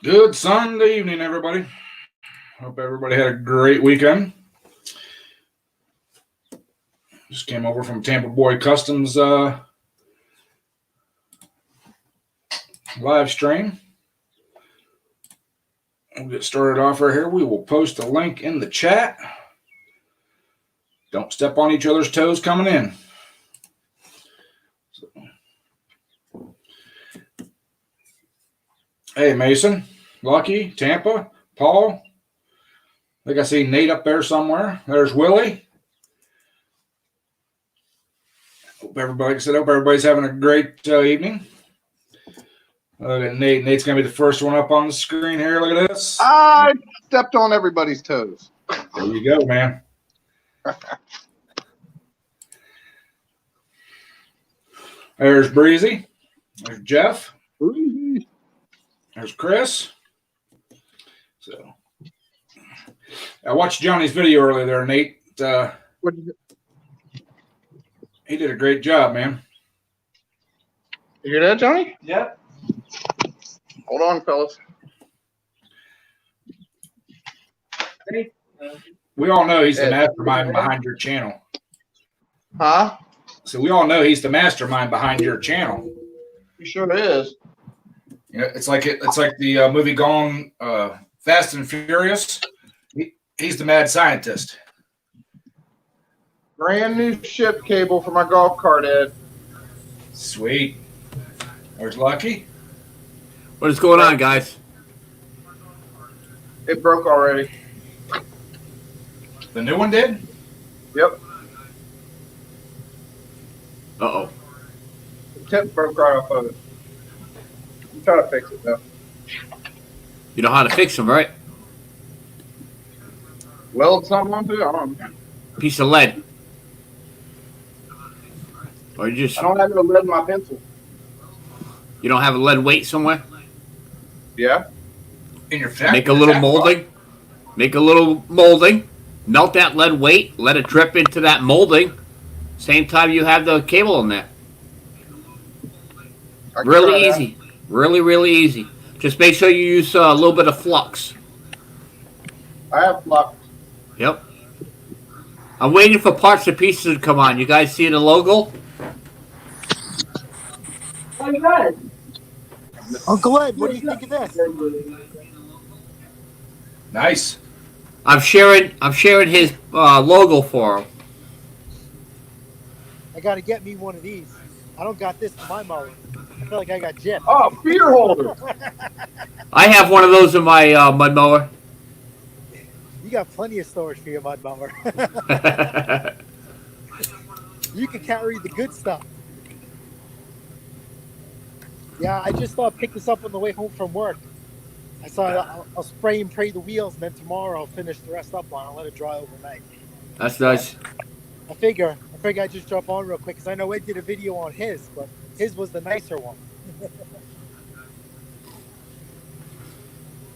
Good Sunday evening, everybody. Hope everybody had a great weekend. Just came over from Tampa Boy Customs live stream. We'll get started off right here. We will post a link in the chat. Don't step on each other's toes coming in. Hey, Mason, Lucky, Tampa, Paul. I think I see Nate up there somewhere. There's Willie. Hope everybody's having a great evening. Look at Nate. Nate's going to be the first one up on the screen here. Look at this. I stepped on everybody's toes. There you go, man. There's Breezy. There's Jeff. There's Chris. So, I watched Johnny's video earlier there, Nate. He did a great job, man. You hear that, Johnny? Yep. Hold on, fellas. We all know he's the mastermind behind your channel. Huh? So we all know he's the mastermind behind your channel. He sure is. You know, it's like the movie Gone Fast and Furious. He's the mad scientist. Brand new ship cable for my golf cart, Ed. Sweet. There's Lucky. What is going on, guys? It broke already. The new one did? Yep. Uh-oh. The tip broke right off of it. I'm trying to fix it, though. You know how to fix them, right? Weld something onto it? I don't know. Piece of lead. Or you just... I don't have no lead in my pencil. You don't have a lead weight somewhere? Yeah? In your fat? Make a little molding. Make a little molding. Melt that lead weight. Let it drip into that molding. Same time you have the cable in there. Really easy. Really, really easy. Just make sure you use a little bit of flux. I have flux. Yep. I'm waiting for parts and pieces to come on. You guys see the logo? Oh, you got it. Uncle Ed, what do you think of this? Nice. I'm sharing his logo for him. I gotta get me one of these. I don't got this in my mower. I feel like I got gypped. Oh, feeder holder. I have one of those in my mud mower. You got plenty of storage for your mud mower. You can carry the good stuff. Yeah, I just picked this up on the way home from work. I saw I'll spray and pray the wheels, and then tomorrow I'll finish the rest up on it. I'll let it dry overnight. That's nice. I figure I'd just jump on real quick because I know Ed did a video on his, but his was the nicer one.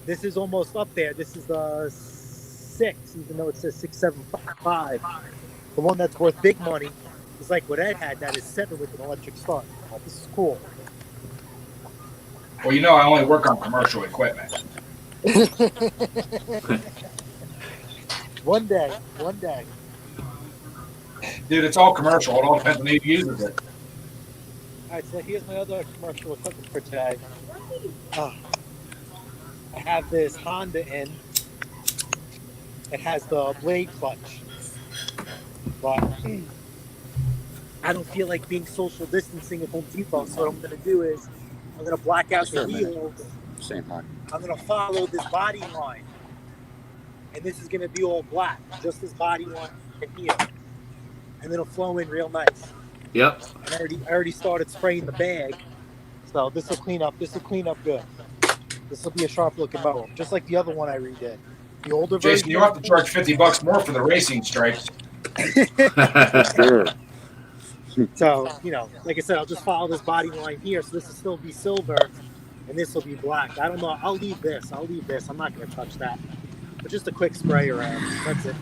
This is almost up there. This is the 6, even though it says 675. The one that's worth big money is like what Ed had, that is 7 with an electric start. This is cool. Well, you know I only work on commercial equipment. One day. Dude, it's all commercial. It all depends on who uses it. All right, so here's my other commercial equipment for today. I have this Honda in. It has the blade clutch. But I don't feel like being social distancing at Home Depot, so what I'm going to do is I'm going to black out the wheels. Same time. I'm going to follow this body line. And this is going to be all black, just this body line here. And then it'll flow in real nice. Yep. I already started spraying the bag. So this will clean up. This will clean up good. This will be a sharp looking mower, just like the other one I redid. The older version. Jason, you have to charge $50 more for the racing stripes. Sure. So, you know, like I said, I'll just follow this body line here. So this will still be silver and this will be black. I don't know. I'll leave this. I'm not going to touch that. But just a quick spray around. That's it.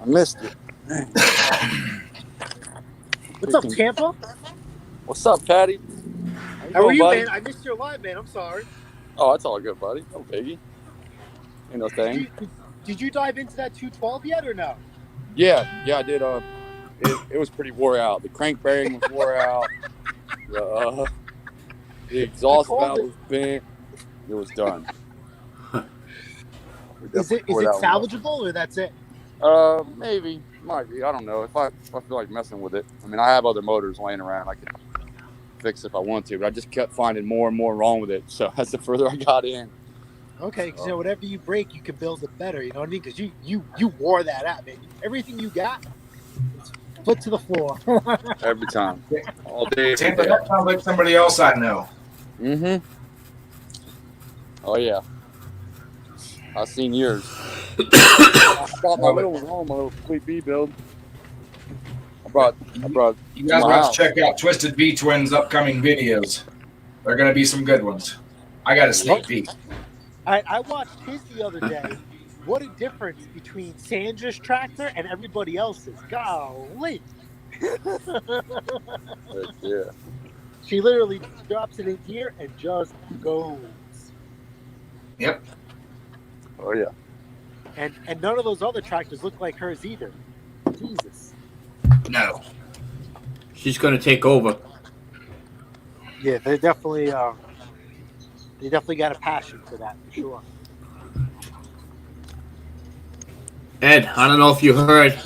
missed it. What's up, Tampa? What's up, Patty? How are doing, you, buddy? man? I missed your live, man. I'm sorry. Oh, that's all good, buddy. No biggie. Ain't no thing. Did you dive into that 212 yet or no? Yeah, I did. It was pretty wore out. The crank bearing was wore out. The exhaust valve was bent. It was done. Is it salvageable or that's it? Maybe, might be. I don't know. If I feel like messing with it, I mean, I have other motors laying around. I could fix it if I want to, but I just kept finding more and more wrong with it. So as the further I got in. Okay, because whatever you break, you can build it better. You know what I mean? Because you wore that out, man. Everything you got, foot to the floor. Every time, all day. Tampa, that sounds like somebody else I know. Mm-hmm. Oh yeah, I've seen yours. I brought my little one home, my little Fleet B build. I brought. You guys have to check out Twisted V Twins' upcoming videos. They're going to be some good ones. I got a sneak peek. I watched his the other day. What a difference between Sandra's tractor and everybody else's. Golly. Yeah. She literally drops it in gear and just goes. Yep. Oh yeah. And none of those other tractors look like hers either. Jesus. No. She's going to take over. Yeah, they definitely got a passion for that for sure. Ed, I don't know if you heard.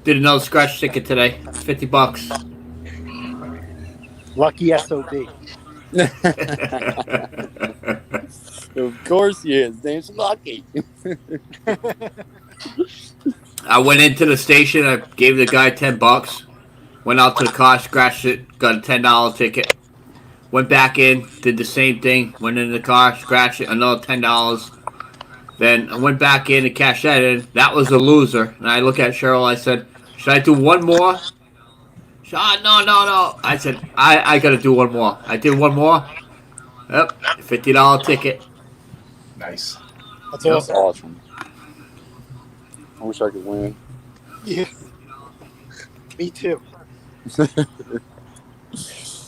Did another scratch ticket today. $50. Lucky SOB. Of course he is. Name's Lucky. I went into the station. I gave the guy $10. Went out to the car, scratched it, got a $10 ticket. Went back in, did the same thing. Went into the car, scratched it, another $10. Then I went back in and cashed that in. That was a loser. And I look at Cheryl. I said, "Should I do one more?" She said, no. I said, I got to do one more. I did one more. Yep, $50 ticket. Nice. That's That's awesome. awesome. I wish I could win. Yeah. Me too.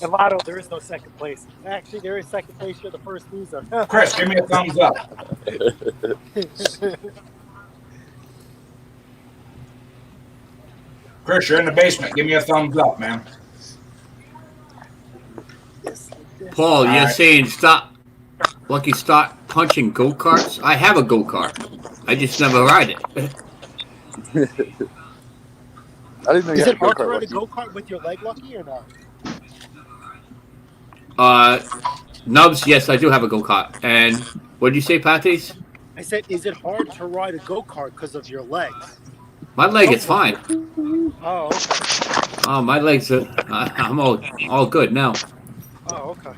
And Lotto, there is no second place. Actually, there is second place. You're the first loser. Chris, give me a thumbs up. Chris, you're in the basement. Give me a thumbs up, man. Paul, you're Alright. saying stop punching go-karts? I have a go-kart. I just never ride it. I didn't know you Is had it hard to go-kart ride a like you. go-kart with your leg, Lucky, or no? Nubs, yes, I do have a go-kart. And what did you say, Patties? I said, is it hard to ride a go-kart because of your legs? My leg is fine. Oh, okay. Oh, my legs are. I'm all good now. Oh, okay.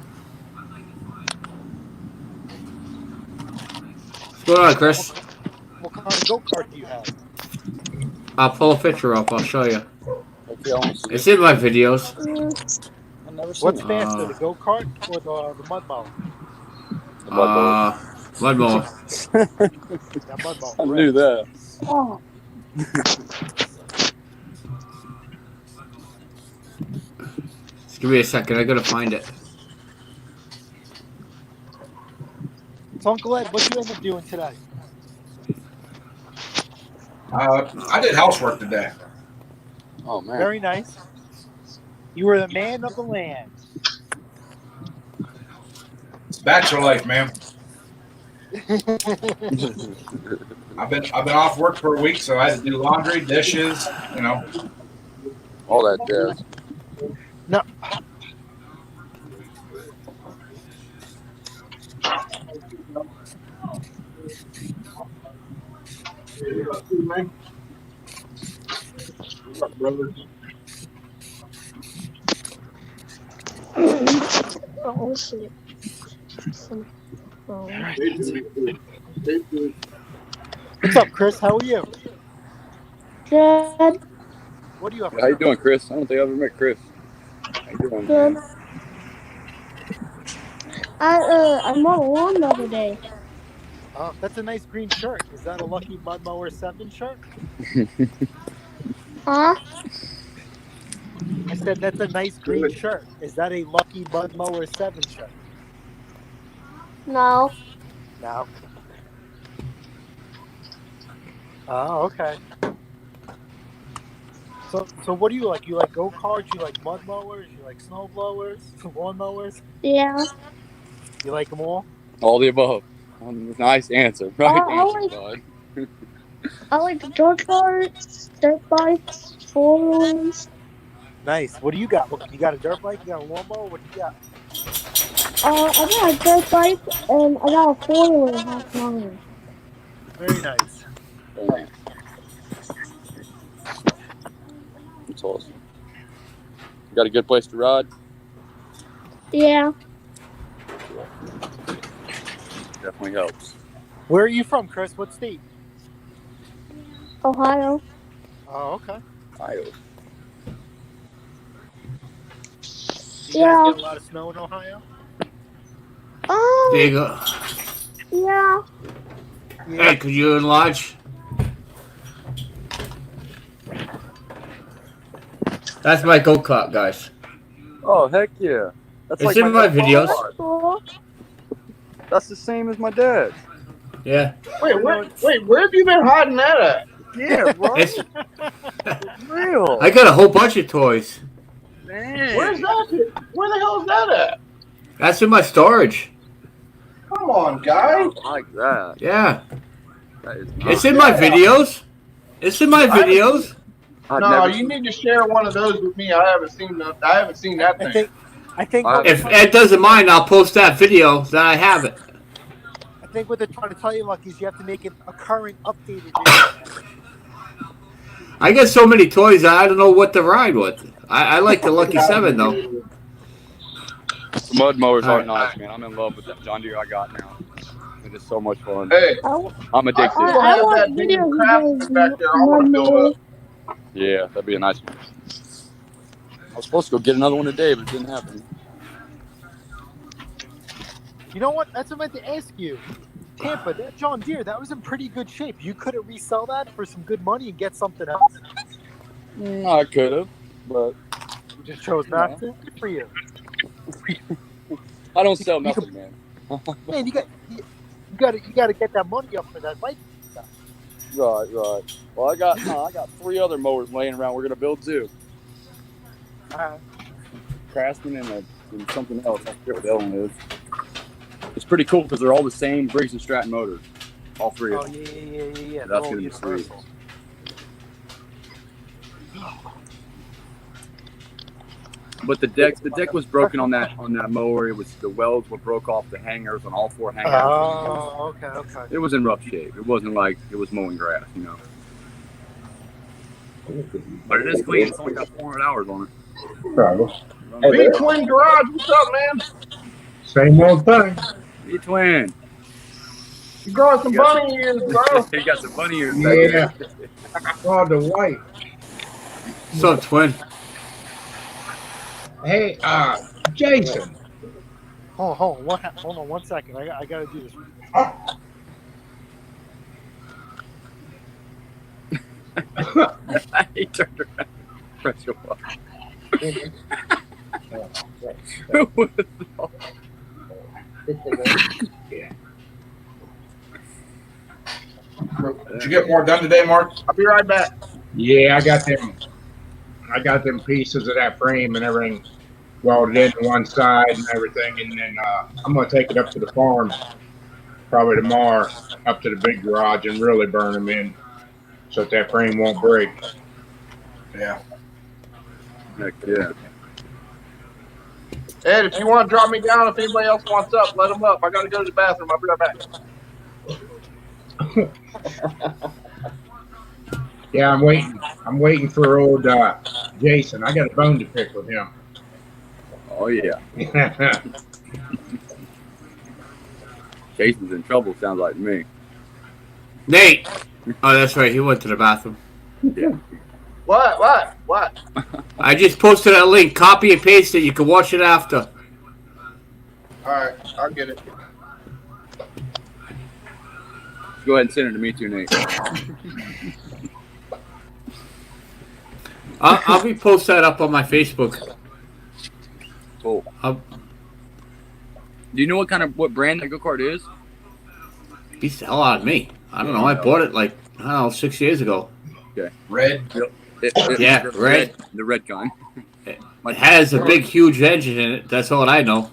What's going on, Chris? What kind of go-kart do you have? I'll pull a picture up. I'll show you. Okay, I want to see It's in my videos. I've never seen What's it. faster, the go-kart or the mud mower? One more. That mud mower. I knew that. Just give me a second. I gotta find it. So, Uncle Ed, what you end up doing today? I did housework today. Oh man. Very nice. You were the man of the land. It's bachelor life, man. I've been off work for a week, so I had to do laundry, dishes, you know. All that jazz. No. Oh shit. All right. What's up, Chris? How are you? Good. What are you up How you to? doing, Chris? I don't think I've ever met Chris. How you doing? Good. Man? I mowed the lawn the other day. Oh, that's a nice green shirt. Is that a Lucky Mud Mower 7 shirt? Huh? I said that's a nice green shirt. Is that a Lucky Mud Mower 7 shirt? No. No. Oh, okay. So what do you like? You like go-karts? You like mud mowers? You like snow blowers? Lawn mowers? Yeah. You like them all? All the above. Nice answer. Right I answer, like- bud. I like dirt carts, dirt bikes, four-wheelers. Nice. What do you got? You got a dirt bike? You got a lawnmower? What do you got? I got a dirt bike and I got a four-wheeler half mine. Very nice. Damn. That's awesome. You got a good place to ride? Yeah. Definitely helps. Where are you from, Chris? What state? Ohio. Oh, okay. Iowa. You Yeah. guys get a lot of snow in Ohio? There you go. Yeah. Hey, could you enlarge? That's my go-kart, guys. Oh, heck yeah. That's It's in my dad's videos. car. Cool. That's the same as my dad's. Yeah. Wait, where have you been hiding that at? Yeah, bro. It's, real. I got a whole bunch of toys. Man. Where's that? Where the hell is that at? That's in my storage. Come on, guys. I like that. Yeah. That is It's nice. in my videos. It's in my videos. I've No, never you seen- need to share one of those with me. I haven't seen that. I haven't seen that thing. I think If Ed doesn't mind, I'll post that video that I have it. I think what they're trying to tell you, Lucky, is you have to make it a current, updated video. I got so many toys that I don't know what to ride with. I like the Lucky 7 though. The mud mowers All are right. nice, man. I'm in love with that John Deere I got now. It is so much fun. Hey, I'm addicted. still I have want that big videos crap of those back there. I want to build mud up. Yeah, that'd be a nice one. I was supposed to go get another one today, but it didn't happen. You know what? That's what I meant to ask you. Tampa, that John Deere, that was in pretty good shape. You couldn't resell that for some good money and get something else? I could have, but You just chose not to? Good for you. I don't sell nothing, man. Man, you got to get that money up for that bike. Right. Well, I got 3 other mowers laying around. We're gonna build 2. Craftsman and something else. I forget what the other one is. It's pretty cool because they're all the same Briggs and Stratton motors. All 3 of Oh, them. yeah. That's They're all gonna be sweet. universal. But the deck was broken on that mower. It was the welds were broke off the hangers on all 4 hangers. Oh, okay. It was in rough shape. It wasn't like it was mowing grass, you know. But it is clean. It's only got 400 hours on it. Big Twin Garage, what's up, man? Same old thing. Hey, twin. You growing some bunny ears, bro? You got some bunny ears. Yeah. Oh, the white. What's up, twin? Hey, Jason. Hold on 1 second. I got to do this. He turned around. Press your button. Did you get more done today, Mark? I'll be right back. Yeah, I got them pieces of that frame and everything welded in one side and everything, and then I'm gonna take it up to the farm probably tomorrow, up to the big garage, and really burn them in so that frame won't break. Yeah. Heck yeah. Ed, if you want to drop me down, if anybody else wants up, let them up. I got to go to the bathroom. I'll be right back. Yeah, I'm waiting for old Jason. I got a bone to pick with him. Oh yeah. Jason's in trouble. Sounds like to me. Nate. Oh, that's right. He went to the bathroom. What? I just posted a link. Copy and paste it. You can watch it after. All right, I'll get it. Go ahead and send it to me too, Nate. I'll repost that up on my Facebook. Cool. Do you know what brand that go-kart is? Beats the hell out of me. I don't know. I bought it like, I don't know, 6 years ago. Okay. Red. Yeah, the red. The red kind. It has a big, huge engine in it. That's all I know.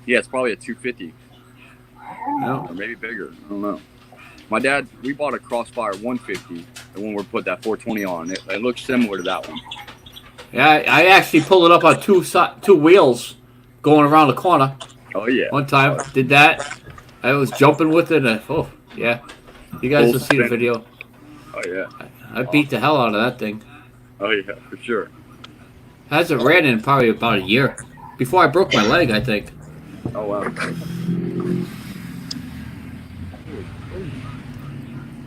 Yeah, it's probably a 250. No. Or maybe bigger. I don't know. My dad, we bought a Crossfire 150, the one we put that 420 on. It looks similar to that one. Yeah, I actually pulled it up on two wheels going around the corner. Oh, yeah. One time, did that. I was jumping with it. And, oh, yeah. You guys will see the video. Oh, yeah. I beat the hell out of that thing. Oh, yeah, for sure. Hasn't ran in probably about a year. Before I broke my leg, I think. Oh, wow.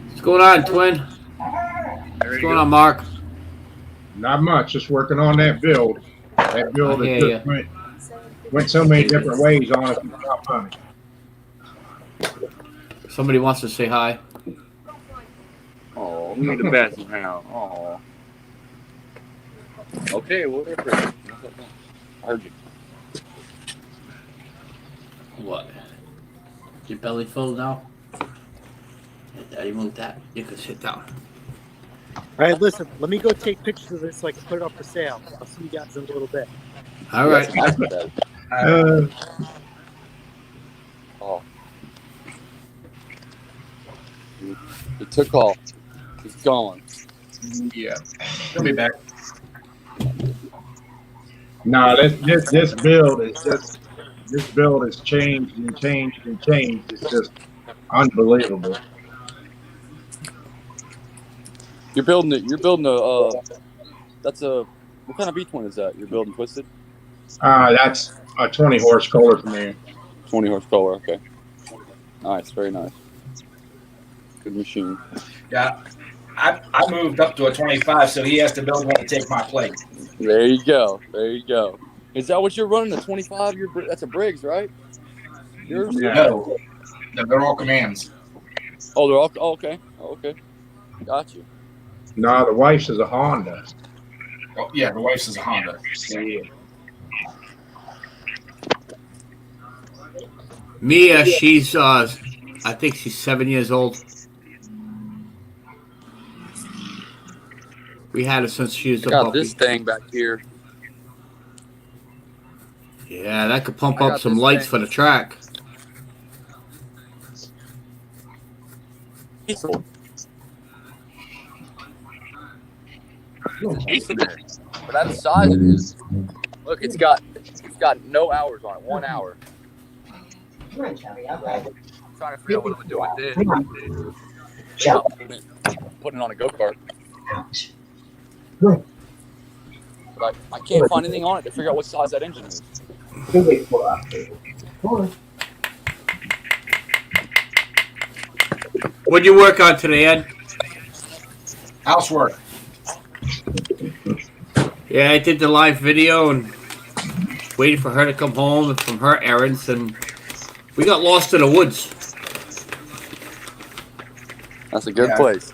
What's going on, Twin? What's going on, Mark? Not much. Just working on that build. That build I that hear just went so many different ways on us. It's not funny. Somebody wants to say hi. Oh, we need the bathroom now. Oh. Okay, whatever. I heard you. What? Your belly full now? Daddy moved that. You can sit down. All right, listen. Let me go take pictures of this so I can put it up for sale. I'll see you guys in a little bit. All right. Oh. It took off. It's gone. Yeah. He'll be back. No, this build is just has changed and changed and changed. It's just unbelievable. You're building a that's a what kind of V-twin is that? You're building Twisted? That's a 20 horsepower for me. 20 horsepower, okay. Nice, very nice. Good machine. Yeah. I moved up to a 25, so he has to build one to take my place. There you go. There you go. Is that what you're running? The 25? That's a Briggs, right? Yours? Yeah. No, they're all commands. Oh, they're all okay. Oh, okay. Got you. No, the wife's is a Honda. Oh, yeah, the wife's is a Honda. Mia, she's I think she's 7 years old. We had her since she was a Got puppy. this thing back here. Yeah, that could pump up some lights for the track. Diesel. But that's the size it is. Look, it's got no hours on it. 1 hour. I'm trying to figure out what I'm doing with this. Putting it on a go-kart. But I can't find anything on it to figure out what size that engine is. What'd you work on today, Ed? Housework. Yeah, I did the live video and waited for her to come home from her errands, and we got lost in the woods. That's a good place.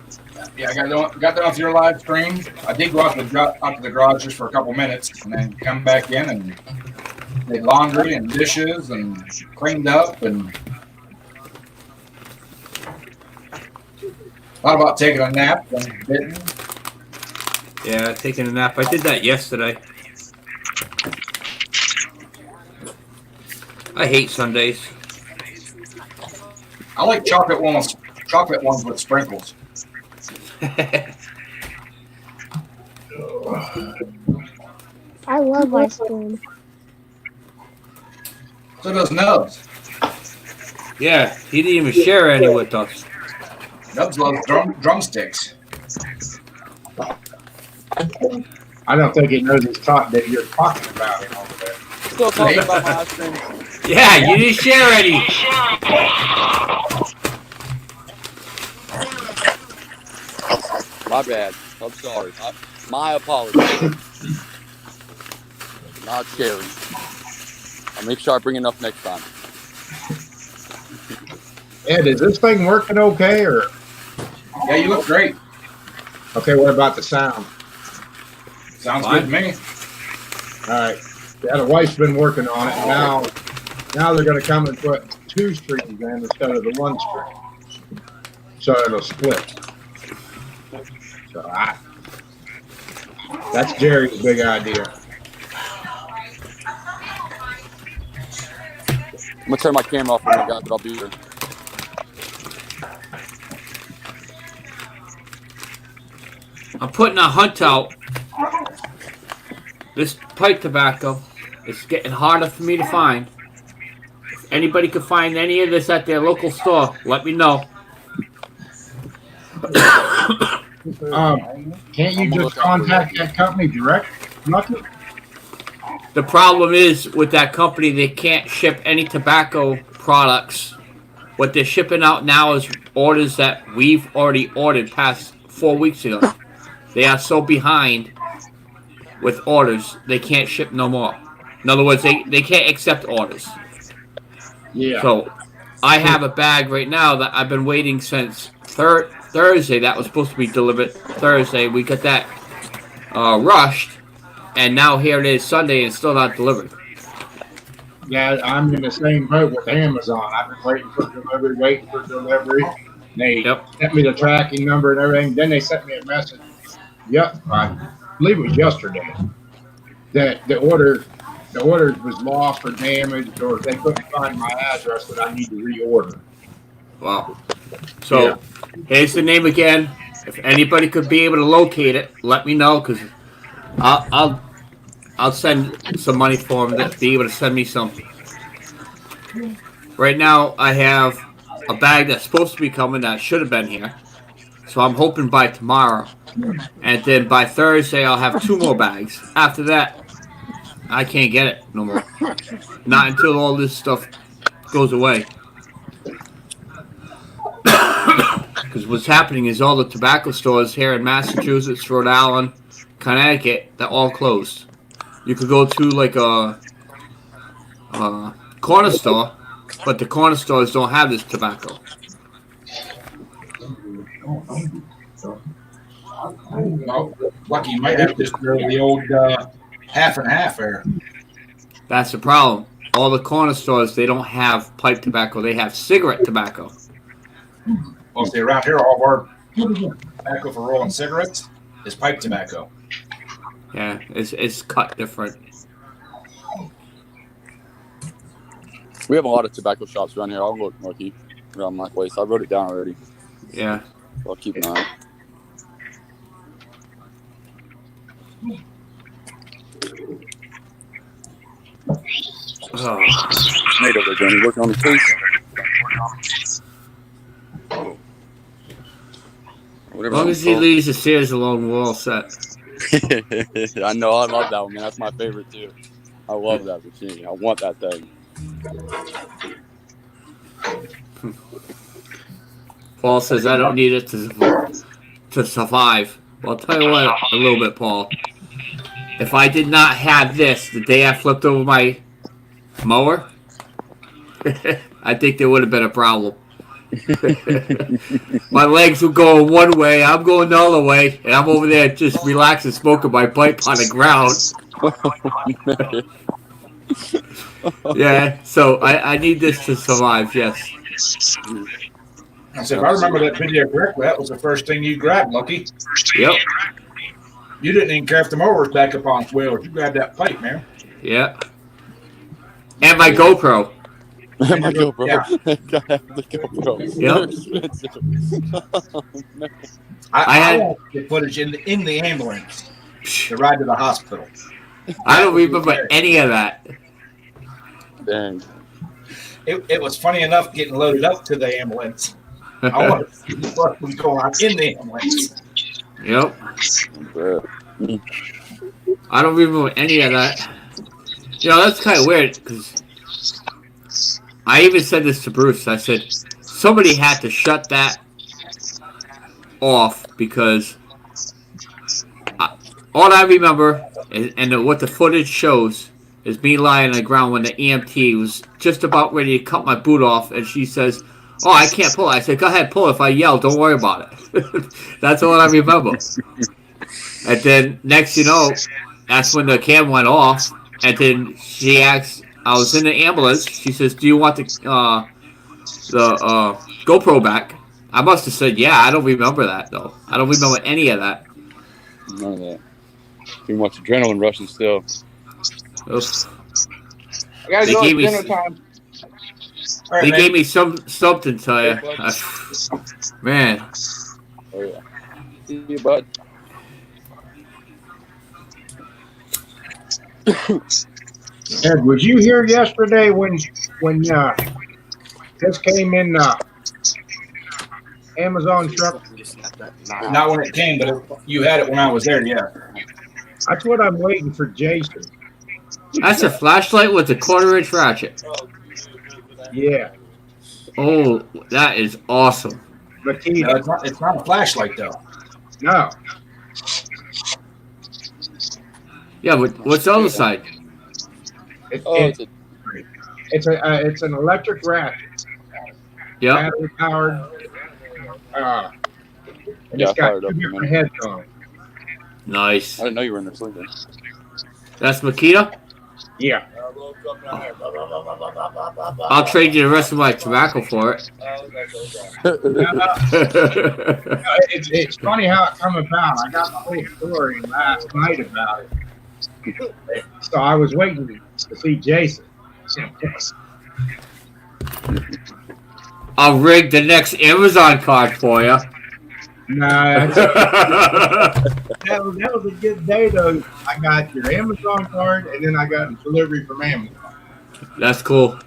Yeah, I got done with your live stream. I did go out to the garage just for a couple minutes and then come back in and did laundry and dishes and cleaned up and thought about taking a nap and didn't. Yeah, taking a nap. I did that yesterday. I hate Sundays. I like chocolate ones with sprinkles. I love ice cream. So does Nubs. Yeah, he didn't even share any with us. Nubs loves drumsticks. I don't think he knows that you're talking about him over there. Still talking about my ice cream. Yeah, you didn't share any. My bad. I'm sorry. My apologies. Not sharing. I'll make sure I bring enough next time. Ed, is this thing working okay, or Yeah, you look great. okay? What about the sound? Sounds good to me. All right. Yeah, the wife's been working on it. Now they're going to come and put 2 strings in instead of the 1 string, so it'll split. So that's Jerry's big idea. I'm gonna turn my camera off when I got, but I'll be here. I'm putting a hunt out. This pipe tobacco is getting harder for me to find. If anybody can find any of this at their local store, let me know. Can't you just contact that company direct? Nothing. The problem is with that company, they can't ship any tobacco products. What they're shipping out now is orders that we've already ordered past 4 weeks ago. They are so behind with orders, they can't ship no more. In other words, they can't accept orders. Yeah. So I have a bag right now that I've been waiting since Thursday. That was supposed to be delivered Thursday. We got that rushed, and now here it is Sunday and still not delivered. Yeah, I'm in the same boat with Amazon. I've been waiting for delivery. They sent me the tracking number and everything. Then they sent me a message. Yep, I believe it was yesterday that the order was lost or damaged, or they couldn't find my address that I need to reorder. Wow. So here's the name again. If anybody could be able to locate it, let me know, because I'll send some money for them to be able to send me some. Right now, I have a bag that's supposed to be coming that should have been here. So I'm hoping by tomorrow. And then by Thursday, I'll have 2 more bags. After that, I can't get it no more. Not until all this stuff goes away. Because what's happening is all the tobacco stores here in Massachusetts, Rhode Island, Connecticut, they're all closed. You could go to like a corner store, but the corner stores don't have this tobacco. Well, lucky you might have just the old half and half there. That's the problem. All the corner stores, they don't have pipe tobacco. They have cigarette tobacco. Well, see, around here, all of our tobacco for rolling cigarettes is pipe tobacco. Yeah, it's cut different. We have a lot of tobacco shops around here. I'll look, Marky, around my place. I wrote it down already. Yeah. So I'll keep an eye. Oh. Nate over there, Johnny, working on the case. As long as he leaves the Sears alone, we're all set. I know, I love that one, man. That's my favorite, too. I love that machine. I want that thing. Paul says, I don't need it to survive. Well, I'll tell you what, a little bit, Paul. If I did not have this the day I flipped over my mower, I think there would have been a problem. My legs were going one way, I'm going the other way, and I'm over there just relaxing, smoking my pipe on the ground. Yeah, so I need this to survive, yes. I said, if I remember that video correctly, that was the first thing you grabbed, Lucky. Yep. You didn't even care if the mower was back up on wheels. You grabbed that pipe, man. Yeah. And my GoPro. My GoPro. Yeah. Gotta have the GoPro. Yep. I had the footage in the ambulance to ride to the hospital. I don't remember any of that. Dang. It was funny enough getting loaded up to the ambulance. I wanted to see what was going on in the ambulance. Yep. I don't remember any of that. You know, that's kind of weird, because I even said this to Bruce. I said, somebody had to shut that off, because all I remember, and what the footage shows, is me lying on the ground when the EMT was just about ready to cut my boot off, and she says, Oh, I can't pull it. I said, go ahead, pull it. If I yell, don't worry about it. That's all I remember. And then next you know, that's when the cam went off. And then she asked, I was in the ambulance. She says, do you want the GoPro back? I must have said, yeah. I don't remember that, though. I don't remember any of that. None of that. Too much adrenaline rushing still. Oof. I gotta They go gave at me- dinner time. All right, They man. gave me something to you. Man. Oh yeah. See you, bud. Ed, was you here yesterday when this came in Amazon truck? Not when it came, but you had it when I was there. Yeah. That's what I'm waiting for, Jason. That's a flashlight with a 1/4-inch ratchet. Yeah, Oh, that is awesome. No, Makita. it's not a flashlight though. No, Yeah, but what's the other side? Oh, it's an electric ratchet, Yep. battery powered. And Yeah, it's I got fired two up a different minute. heads on it. Nice. I didn't know you were in there sleeping. That's Makita? Yeah, I'll trade you the rest of my tobacco for it. it's funny how it come about. I got the whole story last night about it. So I was waiting to see Jason. I'll rig the next Amazon card for you. Nah, that was a good day though. I got your Amazon card and then I got a delivery from Amazon. That's cool.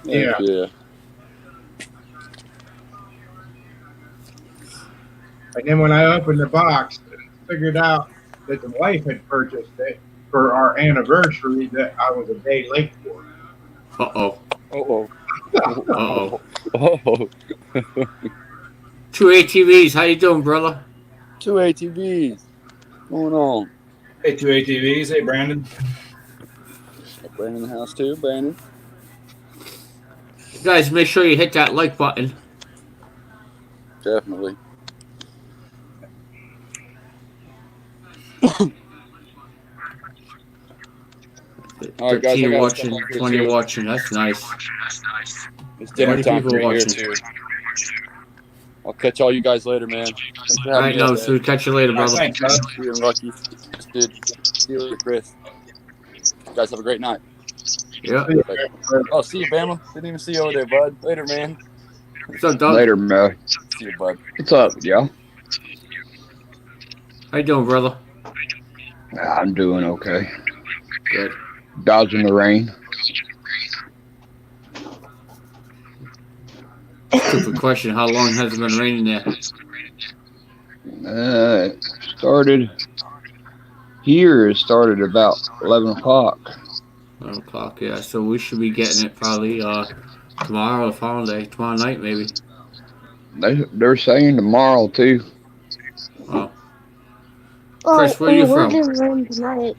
Yeah. Yeah. And then when I opened the box, I figured out that the wife had purchased it for our anniversary that I was a day late for. Uh-oh. Oh. Uh-oh. Oh. 2 ATVs. How you doing, brother? 2 ATVs. What's going on? Hey, 2 ATVs. Hey, Brandon. Got Brandon in the house too, Brandon. You guys, make sure you hit that like button. Definitely. All right, guys. I 13 got watching, stuff up here, 20 too. watching. That's nice. It's dinner 20 time people for me here watching. too. I'll catch all you guys later, man. Thanks for All having right, me. no, guys. so catch you later, All right, brother. thanks, bud. See you, Lucky. See you later, Chris. You guys have a great night. Yeah. Oh, see you, Bama. Didn't even see you over there, bud. Later, man. What's up, Doug? Later, Mel. See you, bud. What's up, y'all? How you doing, brother? I'm doing okay. Good. Dodging the rain. Stupid question. How long has it been raining there? It started about 11 o'clock. 11 o'clock, yeah. So we should be getting it probably tomorrow or the following day. Tomorrow night, maybe. They're saying tomorrow, too. Oh. Chris, where you we're from? getting rain tonight.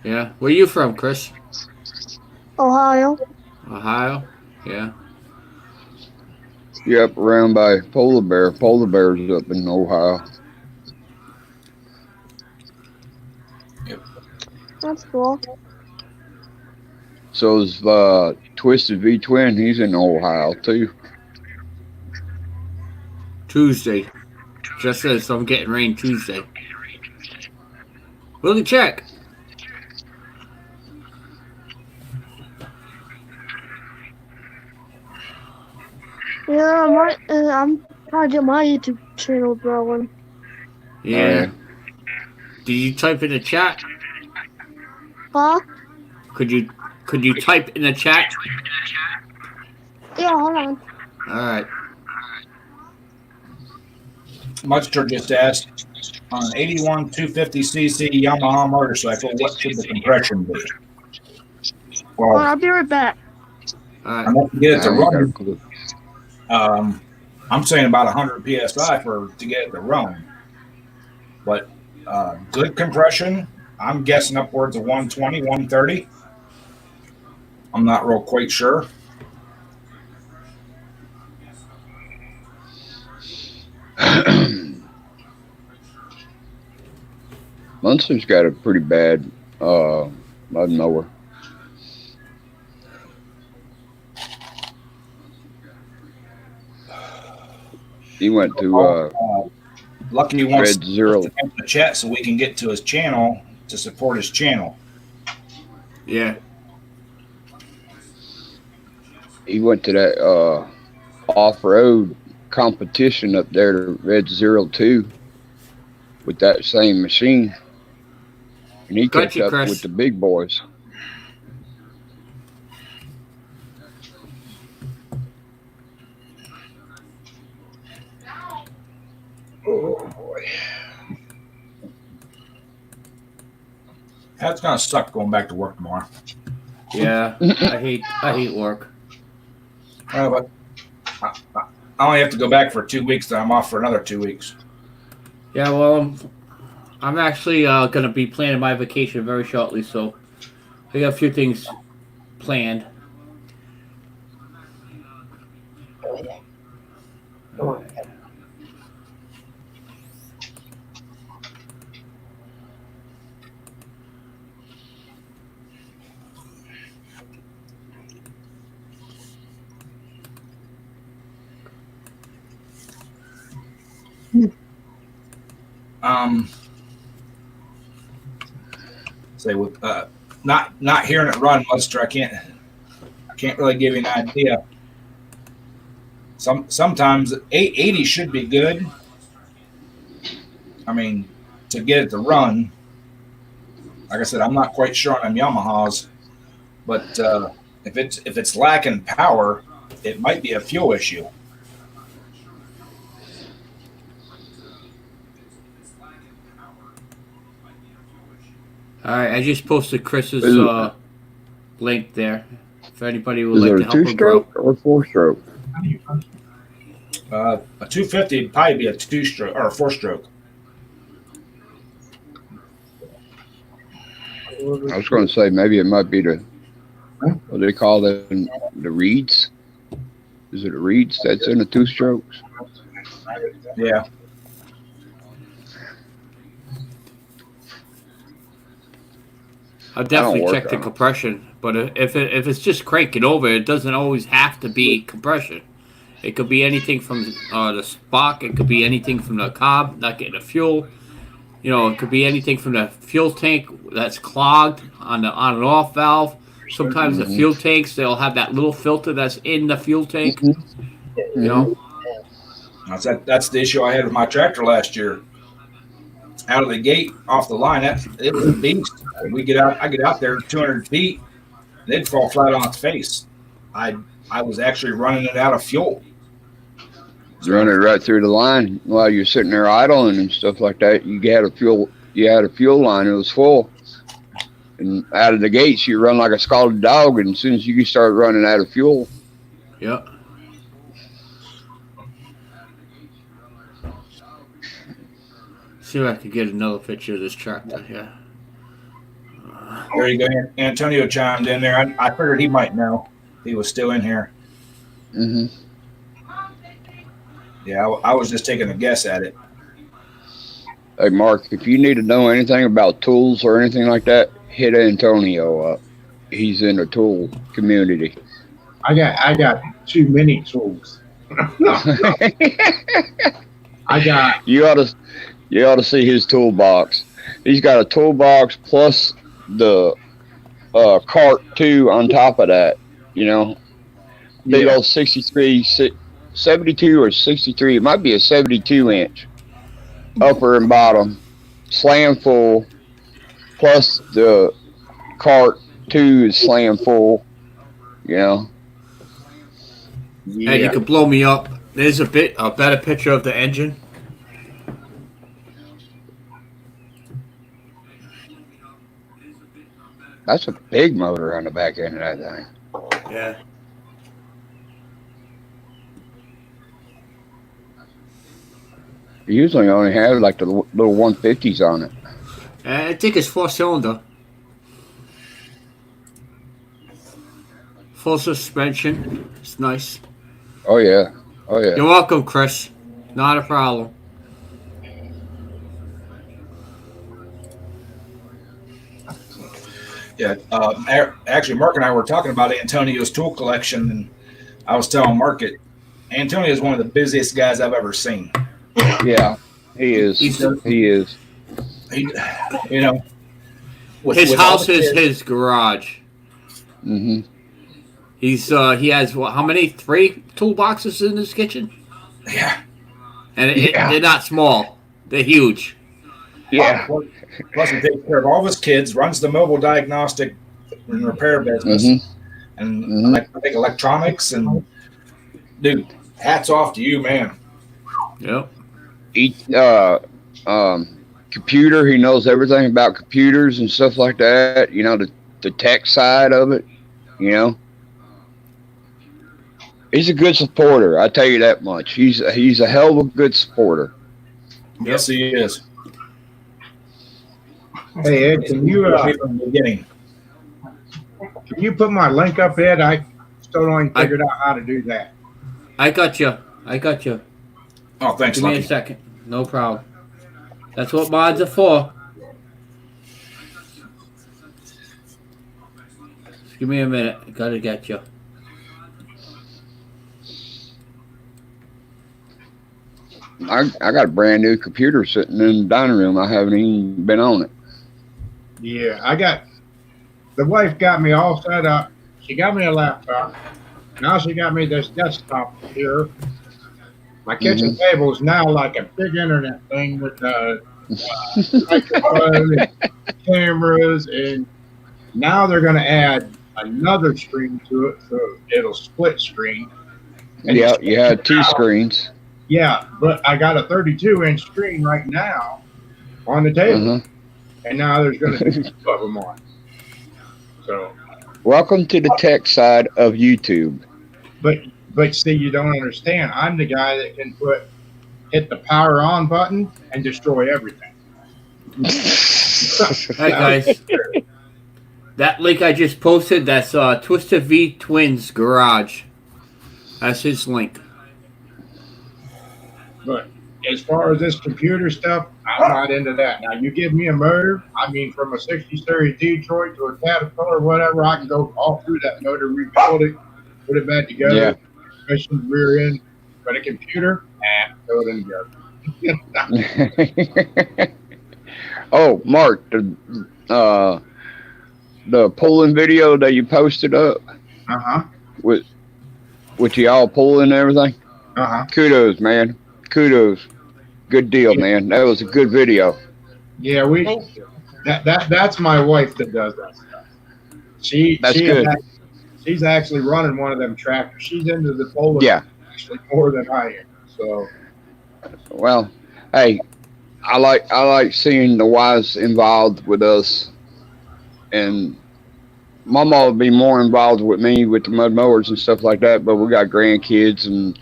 Yeah. Where you from, Chris? Ohio. Ohio? Yeah. Yep, around by Polar Bear. Polar Bear's up in Ohio. That's cool. So is Twisted V Twin. He's in Ohio, too. Tuesday. Just says I'm getting rain Tuesday. We'll check. Yeah, I'm trying to get my YouTube channel growing. Yeah. Did you type in the chat? Huh? Could you type in the chat? Yeah, hold on. All right. Mustard just asked, on an 81 250cc Yamaha motorcycle, what should the compression be? Hold on, Well, I'll be right back. All right. I'm going to get it to I ain't got a run. clue. I'm saying about 100 psi to get it to run. But good compression, I'm guessing upwards of 120, 130. I'm not real quite sure. Munster's got a pretty bad mud mower. He went to Lucky wants Red Zero. to enter the chat so we can get to his channel to support his channel. Yeah. He went to that off-road competition up there to Red Zero 2 with that same machine, and he Gotcha, kept up Chris. with the big boys. Oh boy. That's gonna suck going back to work tomorrow. Yeah. I hate work. But I only have to go back for 2 weeks. Then I'm off for another 2 weeks. Yeah, well, I'm actually gonna be planning my vacation very shortly, so I got a few things planned. Say with not hearing it run, Munster, I can't really give you an idea. Sometimes 880 should be good. I mean, to get it to run, like I said, I'm not quite sure on them Yamahas, but if it's lacking power, it might be a fuel issue. All right, I just posted Chris's link there. If anybody would Is like it to a help him grow. two-stroke or four-stroke? A 250 would probably be a 2-stroke or a 4-stroke. I was going to say maybe it might be the what do they call them? The reeds? Is it a reeds that's in the two-strokes? Yeah. I'll definitely work check the on it. compression, but if it's just cranking over, it doesn't always have to be compression. It could be anything from the spark. It could be anything from the cob not getting the fuel. You know, it could be anything from the fuel tank that's clogged on the on and off valve. Sometimes the fuel tanks, they'll have that little filter that's in the fuel tank. You know, That's the issue I had with my tractor last year. Out of the gate, off the line, it was a beast. I get out there 200 feet, they'd fall flat on its face. I was actually running it out of fuel. Run it right through the line while you're sitting there idling and stuff like that. You had a fuel line, it was full. And out of the gates, you run like a scalded dog, and as soon as you start running out of fuel. yeah. See if I can get another picture of this tractor. Yeah. There you go. Antonio chimed in there. I figured he might know. He was still in here. Mm-hmm. Yeah, I was just taking a guess at it. Hey, Mark, if you need to know anything about tools or anything like that, hit Antonio up. He's in the tool community. I got too many tools. You ought to see his toolbox. He's got a toolbox plus the cart too on top of that. You know, big old 72 or 63. It might be a 72 inch upper and bottom, slam full, plus the cart too is slam full. You know. Yeah. And you can blow me up. There's a better picture of the engine. That's a big motor on the back end of that thing. Yeah. You usually only have like the little 150s on it. I think it's 4-cylinder. Full suspension. It's nice. Oh yeah. You're welcome, Chris. Not a problem. Yeah. Actually, Mark and I were talking about Antonio's tool collection, and I was telling Mark it. Antonio is one of the busiest guys I've ever seen. Yeah, he is. He is. He, you know, His with all house the is kids- his garage. Hmm. He has what, how many? 3 toolboxes in his kitchen, Yeah. and Yeah. they're not small. They're huge. Yeah. Plus, he takes care of all of his kids, runs the mobile diagnostic and repair business, and I think electronics. And dude, hats off to you, man. Yep. Computer. He knows everything about computers and stuff like that. You know, the tech side of it. You know, he's a good supporter. I tell you that much. He's a hell of a good supporter. Yes, he is. Hey Ed, can you From the beginning. put my link up, Ed? I still ain't figured out how to do that. I got you. Oh, thanks, Give me Lucky. a second. No problem. That's what mods are for. Just give me a minute. Gotta get you. I got a brand new computer sitting in the dining room. I haven't even been on it. Yeah, the wife got me all set up. She got me a laptop. Now she got me this desktop here. My kitchen table is now like a big internet thing with microphone and cameras, and now they're going to add another screen to it, so it'll split screen. And Yeah, you had 2 screens. Yeah, but I got a 32-inch screen right now on the table, and now there's going to be 2 of them on. So, Welcome to the tech side of YouTube. but see, you don't understand. I'm the guy that can hit the power on button and destroy everything. Hey guys, that link I just posted, that's Twisted V Twins Garage. That's his link. But as far as this computer stuff, I'm not into that. Now, you give me a motor, I mean, from a 60 series Detroit to a Caterpillar, whatever, I can go all through that motor, rebuild it, put it back together, Yeah. transmission, rear end. But a computer, throw it in together. Oh, Mark, the pulling video that you posted up with y'all pulling and everything. Kudos, man. Kudos. Good deal, man. That was a good video. Yeah, that's my wife that does that stuff. That's good. She's actually running one of them tractors. She's into the pulling actually more than I am. So, well, hey, I like seeing the wives involved with us, and Mama would be more involved with me with the mud mowers and stuff like that. But we got grandkids, and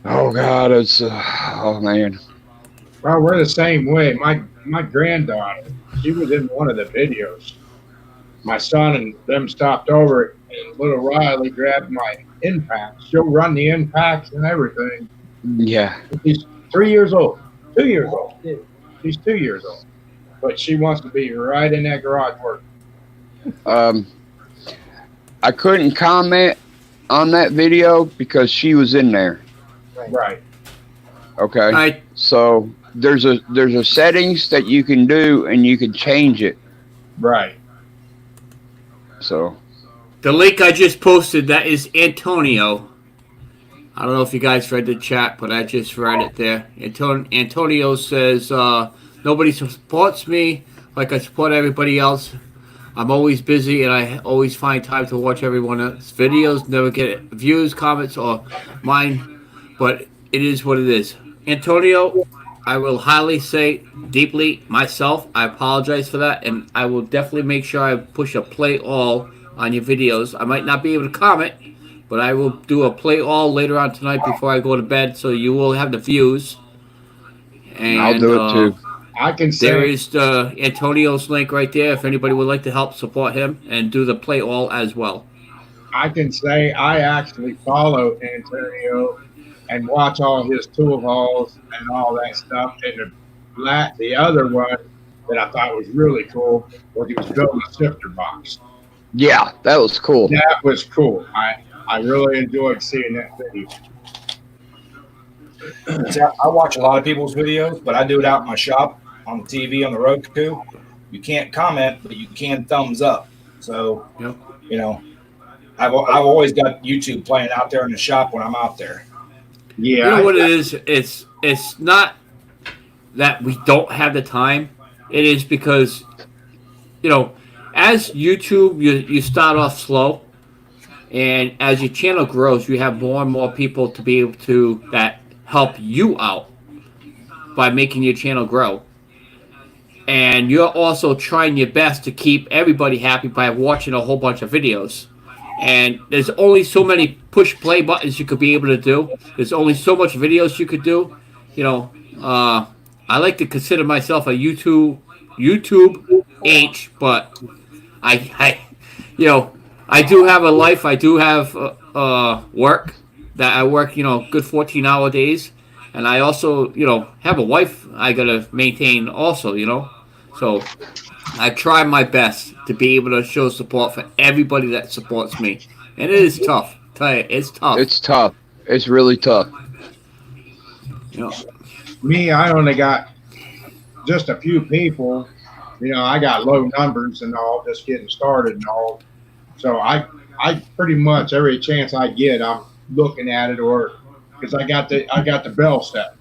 oh God, it's oh man. Well, we're the same way. My granddaughter, she was in one of the videos. My son and them stopped over, and little Riley grabbed my impacts. She'll run the impacts and everything. Yeah. She's 3 years old. 2 years old. She's 2 years old. But she wants to be right in that garage work. I couldn't comment on that video because she was in there. Right. Okay. So there's a settings that you can do and you can change it. Right. So the link I just posted, that is Antonio. I don't know if you guys read the chat, but I just read it there. Antonio says, nobody supports me like I support everybody else. I'm always busy and I always find time to watch everyone else's videos. Never get views, comments, or mine, but it is what it is. Antonio, I will highly say deeply myself, I apologize for that, and I will definitely make sure I push a play all on your videos. I might not be able to comment, but I will do a play all later on tonight before I go to bed, so you will have the views. And I'll do it too. I can say there is the Antonio's link right there if anybody would like to help support him and do the play all as well. I can say I actually follow Antonio and watch all his tool hauls and all that stuff. And the other one that I thought was really cool was he was building a sifter box. Yeah, that was cool. That was cool. I really enjoyed seeing that video. See, I watch a lot of people's videos, but I do it out in my shop on the TV on the Roku. You can't comment, but you can thumbs up. So, Yep. you know, I've always got YouTube playing out there in the shop when I'm out there. Yeah, You know what it is? It's not that we don't have the time. It is because, you know, as YouTube, you start off slow, and as your channel grows, you have more and more people to be able to that help you out by making your channel grow. And you're also trying your best to keep everybody happy by watching a whole bunch of videos. And there's only so many push play buttons you could be able to do. There's only so much videos you could do. You know, I like to consider myself a YouTube H, but you know, I do have a life. I do have work that I work, you know, good 14-hour days, and I also, you know, have a wife I gotta maintain also, you know. So I try my best to be able to show support for everybody that supports me, and it is tough. I tell you, it's tough. It's tough. It's really tough. You know, me, I only got just a few people. You know, I got low numbers and all, just getting started and all. So I pretty much every chance I get, I'm looking at it, or because I got the bell set.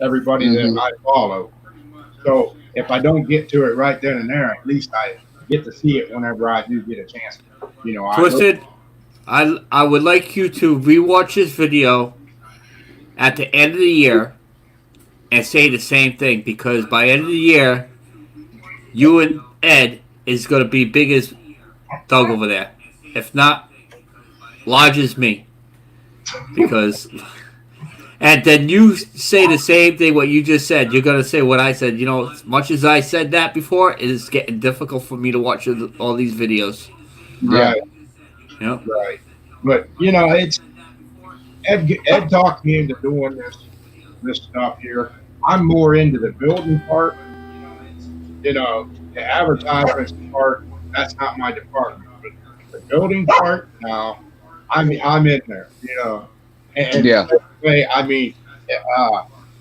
Everybody that I follow. So if I don't get to it right then and there, at least I get to see it whenever I do get a chance. You know, Twisted, I would like you to rewatch this video at the end of the year and say the same thing, because by end of the year, you and Ed is going to be big as Doug over there. If not, large as me. Because, and then you say the same thing what you just said. You're going to say what I said. You know, as much as I said that before, it is getting difficult for me to watch all these videos. right, Yeah. right. But you know, it's Ed talked me into doing this stuff here. I'm more into the building part. You know, the advertisements part, that's not my department. But the building part, no, I'm in there. You know, and Yeah. I mean,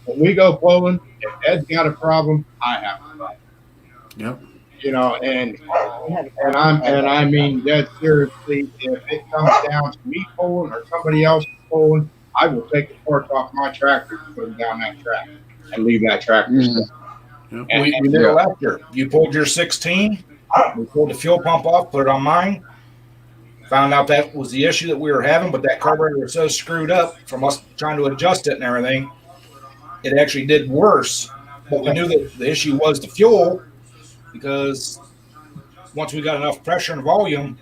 when we go flowing, if Ed's got a problem, I have a problem. Yep. You know, and I mean that seriously. If it comes down to me pulling or somebody else pulling, I will take the parts off my tractor and put them down that track and leave that tractor. We did it last year. You pulled your 16. We pulled the fuel pump off, put it on mine. Found out that was the issue that we were having, but that carburetor was so screwed up from us trying to adjust it and everything, it actually did worse. But we knew that the issue was the fuel, because once we got enough pressure and volume,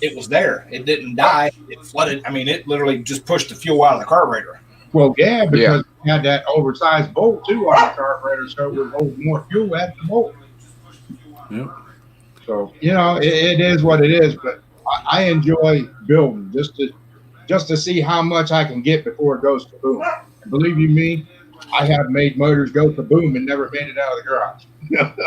it was there. It didn't die. It flooded. I mean, it literally just pushed the fuel out of the carburetor. Well, yeah, because we had that oversized bolt too on the carburetor, so it would hold more fuel at the bolt. Yep. So you know, it is what it is. But I enjoy building just to see how much I can get before it goes kaboom. And believe you me, I have made motors go kaboom and never made it out of the garage. Yep.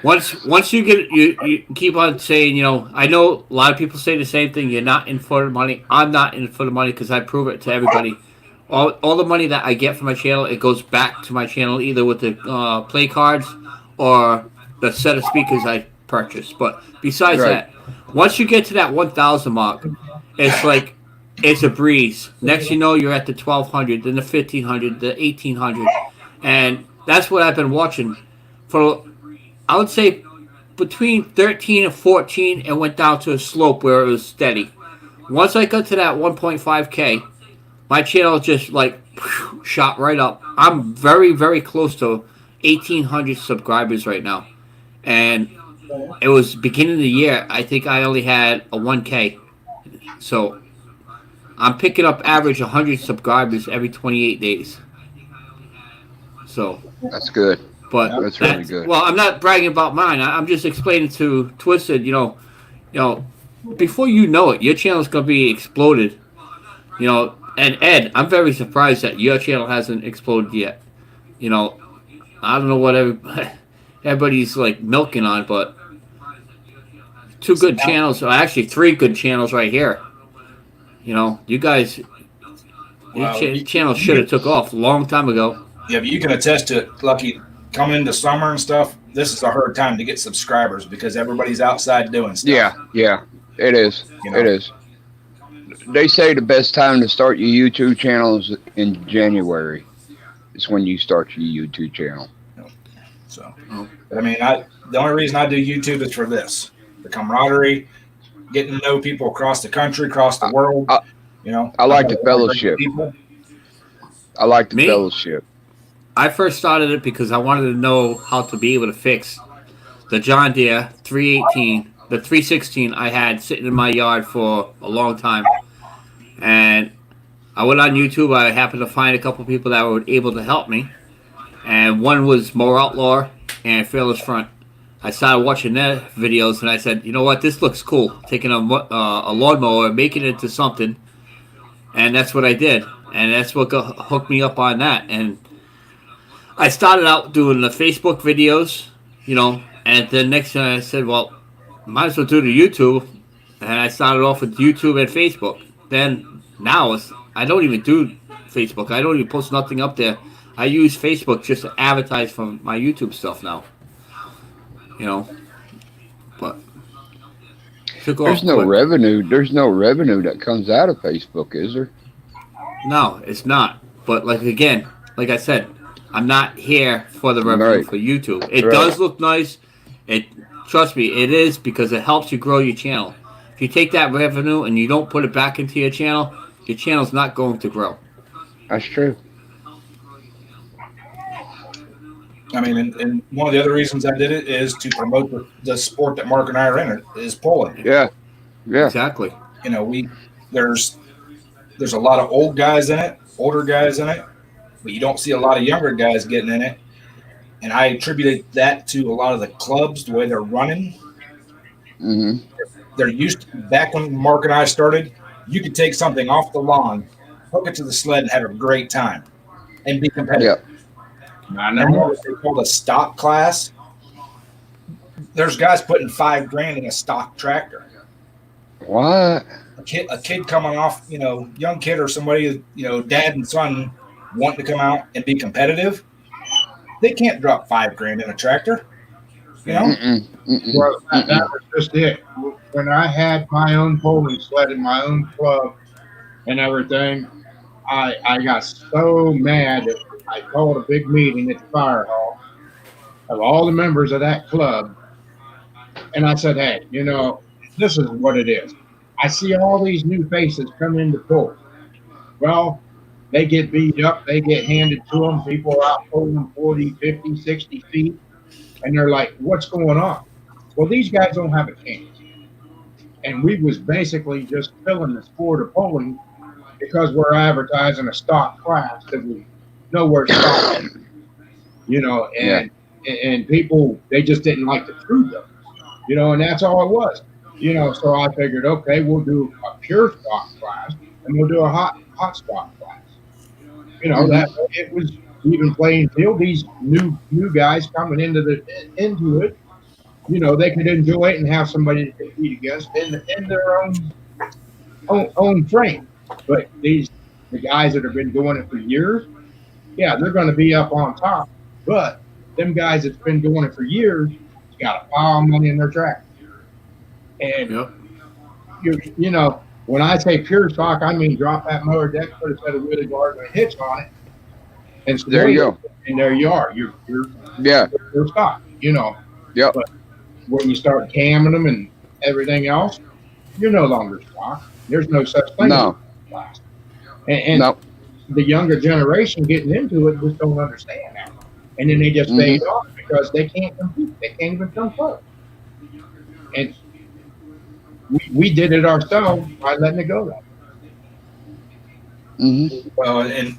Once you get you keep on saying, you know, I know a lot of people say the same thing. You're not in for the money. I'm not in for the money, because I prove it to everybody. All the money that I get from my channel, it goes back to my channel either with the play cards or the set of speakers I purchased. But besides that, once you get to that 1,000 mark, it's like it's a breeze. Next you know, you're at the 1,200, then the 1,500, the 1,800, and that's what I've been watching for. I would say between 13 and 14, and went down to a slope where it was steady. Once I got to that 1.5K, my channel just like shot right up. I'm very, very close to 1,800 subscribers right now. And it was beginning of the year. I think I only had a 1K. So I'm picking up average 100 subscribers every 28 days. So That's good. but That's really good. Well, I'm not bragging about mine. I'm just explaining to Twisted. You know, before you know it, your channel's gonna be exploded. You know, and Ed, I'm very surprised that your channel hasn't exploded yet. You know, I don't know what everybody's like milking on, but two good channels, or actually three good channels right here. You know, you guys, your Well, channel should have took off a long time ago. yeah, but you can attest to it, Lucky. Coming into summer and stuff, this is a hard time to get subscribers because everybody's outside doing stuff. Yeah, it is. You know? It is. They say the best time to start your YouTube channel is in January. It's when you start your YouTube channel. So, but I mean, the only reason I do YouTube is for this: the camaraderie, getting to know people across the country, across the world. You know, I like the fellowship. I like the fellowship. I first started it because I wanted to know how to be able to fix the John Deere 318, the 316 I had sitting in my yard for a long time. And I went on YouTube. I happened to find a couple people that were able to help me. And one was More Outlaw and Fearless Front. I started watching their videos and I said, you know what, this looks cool. Taking a lawnmower, making it into something. And that's what I did. And that's what hooked me up on that. And I started out doing the Facebook videos, you know, and then next thing I said, well, might as well do the YouTube. And I started off with YouTube and Facebook. Then now I don't even do Facebook. I don't even post nothing up there. I use Facebook just to advertise for my YouTube stuff now. You know, but there's no revenue. There's no revenue that comes out of Facebook, is there? No, it's not. But like again, like I said, I'm not here for the revenue for YouTube. It does look nice. Trust me, it is because it helps you grow your channel. If you take that revenue and you don't put it back into your channel's not going to grow. That's true. I mean, and one of the other reasons I did it is to promote the sport that Mark and I are in, is pulling. Yeah. Exactly. You know, there's a lot of older guys in it, but you don't see a lot of younger guys getting in it. And I attribute that to a lot of the clubs, the way they're running. Mm-hmm. They're back when Mark and I started, you could take something off the lawn, hook it to the sled, and have a great time and be competitive. Yeah. Now what they call a stock class. There's guys putting $5,000 in a stock tractor. What? A kid coming off, you know, young kid or somebody, you know, dad and son wanting to come out and be competitive. They can't drop $5,000 in a tractor. You know? Well, that was just it. When I had my own bowling sled and my own club and everything, I got so mad that I called a big meeting at the fire hall of all the members of that club. And I said, hey, you know, this is what it is. I see all these new faces come in to pull. Well, they get beat up. They get handed to them. People are out pulling 40, 50, 60 feet. And they're like, what's going on? Well, these guys don't have a chance. And we was basically just filling the sport of pulling because we're advertising a stock class that we know where stock is. You know, and people, they just didn't like the truth of it. You know, and that's all it was. You know, so I figured, okay, we'll do a pure stock class and we'll do a hot stock class. You know, that it was even playing field. These new guys coming into it, you know, they could enjoy it and have somebody to compete against in their own frame. But the guys that have been doing it for years, yeah, they're going to be up on top. But them guys that's been doing it for years got a pile of money in their track. And you know, when I say pure stock, I mean drop that mower deck, put a set of wheelie bars and a hitch on it, and there you go. And there you are. You're stock. You know. Yep. But when you start camming them and everything else, you're no longer stock. There's no such thing. No. As and the younger generation getting into it just don't understand that, and then they just fade off because they can't compete. They can't even come close. And we did it ourselves by letting it go. Well, and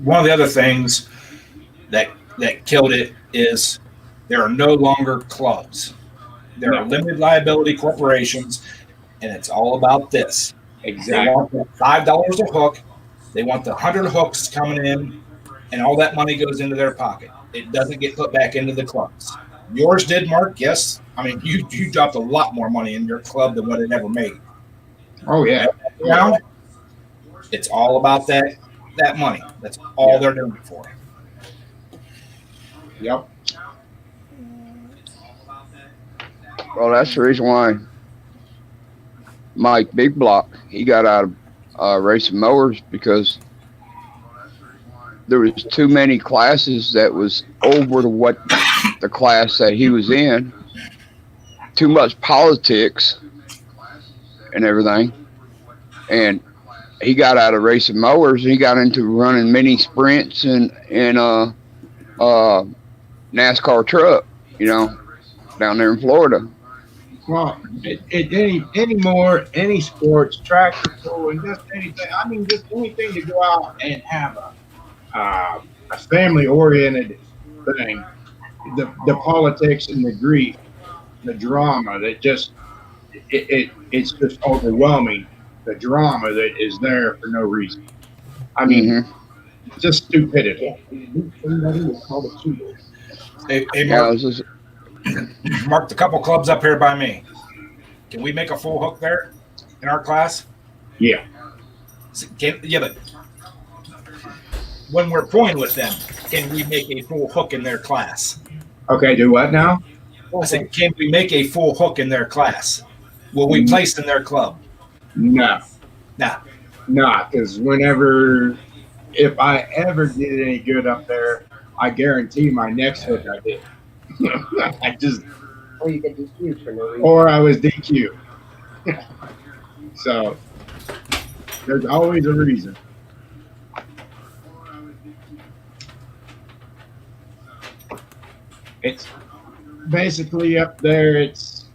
one of the other things that killed it is there are no longer clubs. There are limited liability corporations, and it's all about this. They Exactly. want that $5 a hook. They want the 100 hooks coming in, and all that money goes into their pocket. It doesn't get put back into the clubs. Yours did, Mark. Yes. I mean, you dropped a lot more money in your club than what it ever made. Oh yeah. Around, it's all about that money. That's all they're doing it for. Yep. Well, that's the reason why Mike Big Block he got out of racing mowers because there was too many classes that was over to what the class that he was in. Too much politics and everything, and he got out of racing mowers. And he got into running mini sprints and NASCAR truck. You know, down there in Florida. Well, any sports, tractor pulling, just anything. I mean, just anything to go out and have a family oriented thing. The politics and the grief, the drama that just it's just overwhelming. The drama that is there for no reason. I mean, just stupidity. Hey, Yeah, Mark, just, Mark, the couple clubs up here by me. Can we make a full hook there in our class? Yeah. Yeah, but when we're pulling with them, can we make a full hook in their class? Okay. Do what now? I said, can we make a full hook in their class? Will we place in their club? No. Nah. Nah, because if I ever did any good up there, I guarantee my next hook I did. I just. Or you get DQ'd for no reason. Or I was DQ. So there's always a reason. It's basically up there. It's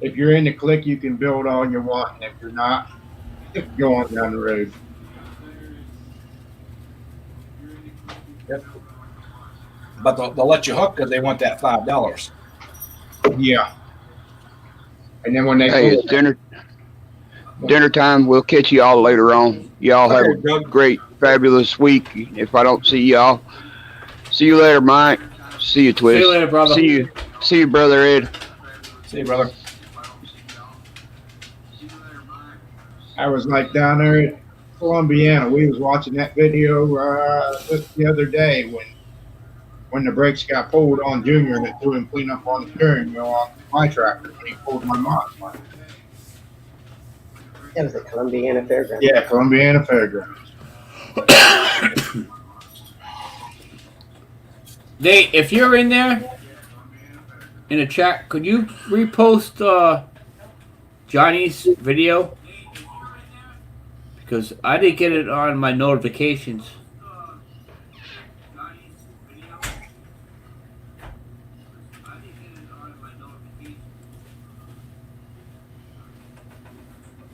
if you're in the clique, you can build all you want, and if you're not, go on down the road. Yep. But they'll let you hook because they want that $5. Yeah. And then when they hey, it's dinner time. We'll catch you all later on. Y'all have a great, fabulous week. If I don't see y'all, see you later, Mike. See you, Twist. See you later, brother. See you, brother Ed. See you, brother. I was like down there at Columbiana. We was watching that video just the other day when the brakes got pulled on Junior and it threw him clean up on the steering wheel on my tractor when he pulled my mod. That was at Columbiana Fairgrounds. Yeah, Columbiana Fairgrounds. Nate, if you're in there in the chat, could you repost Johnny's video? Because I didn't get it on my notifications.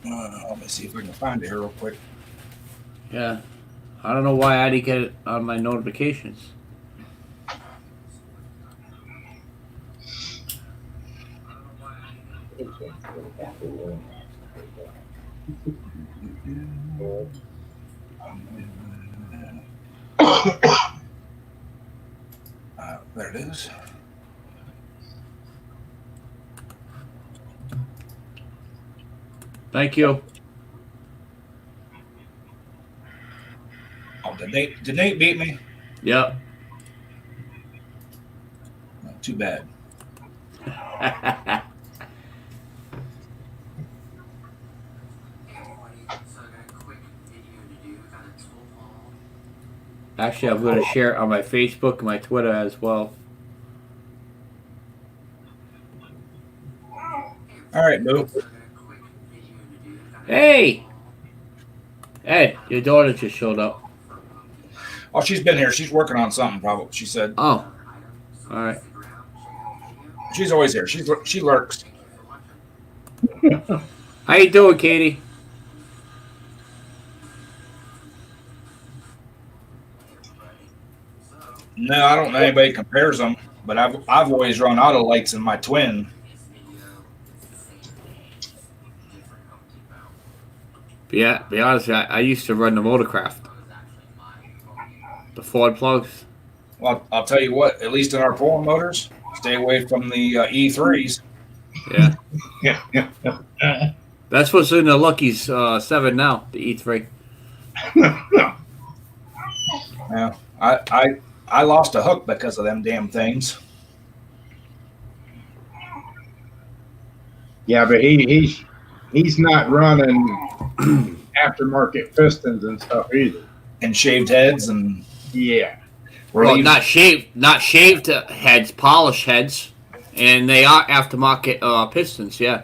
Let me see if I can find it here real quick. Yeah. I don't know why I didn't get it on my notifications. There it is. Thank you. Oh, did Nate beat me? Yep. Oh, too bad. Actually, I'm going to share it on my Facebook and my Twitter as well. All right, Boo. Hey! Ed, your daughter just showed up. Oh, she's been here. She's working on something, probably. She said. Oh. All right. She's always here. She lurks. How you doing, Katie? No, I don't know anybody compares them, but I've always run auto lights in my twin. Yeah, be honest, I used to run the motorcraft, the Ford plugs. Well, I'll tell you what. At least in our pulling motors, stay away from the E3s. Yeah, Yeah. that's what's in the Lucky's 7 now, the E3. Yeah, I lost a hook because of them damn things. Yeah, but he's not running aftermarket pistons and stuff either. And shaved heads and Yeah. Well, relieved. not shaved heads, polished heads, and they are aftermarket pistons. Yeah,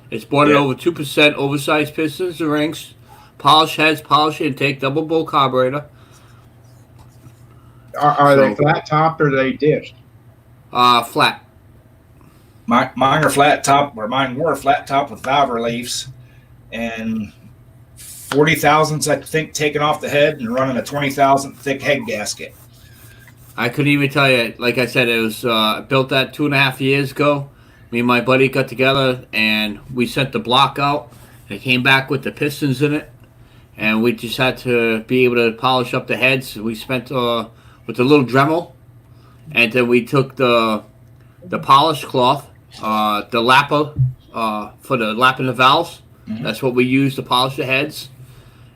it's boarded Yeah. over 2% oversized pistons and rings, polished heads, polished intake, double bowl carburetor. Are they So- flat topped or are they dished? Flat. Mine are flat top, or mine were flat top with valve reliefs, and 40 thousandths I think taken off the head and running a 20,000 thick head gasket. I couldn't even tell you. Like I said, it was built that 2.5 years ago. Me and my buddy got together and we sent the block out. It came back with the pistons in it, and we just had to be able to polish up the heads. We spent with the little Dremel, and then we took the polished cloth, the lapper for the lapping the valves. Mhm. That's what we used to polish the heads.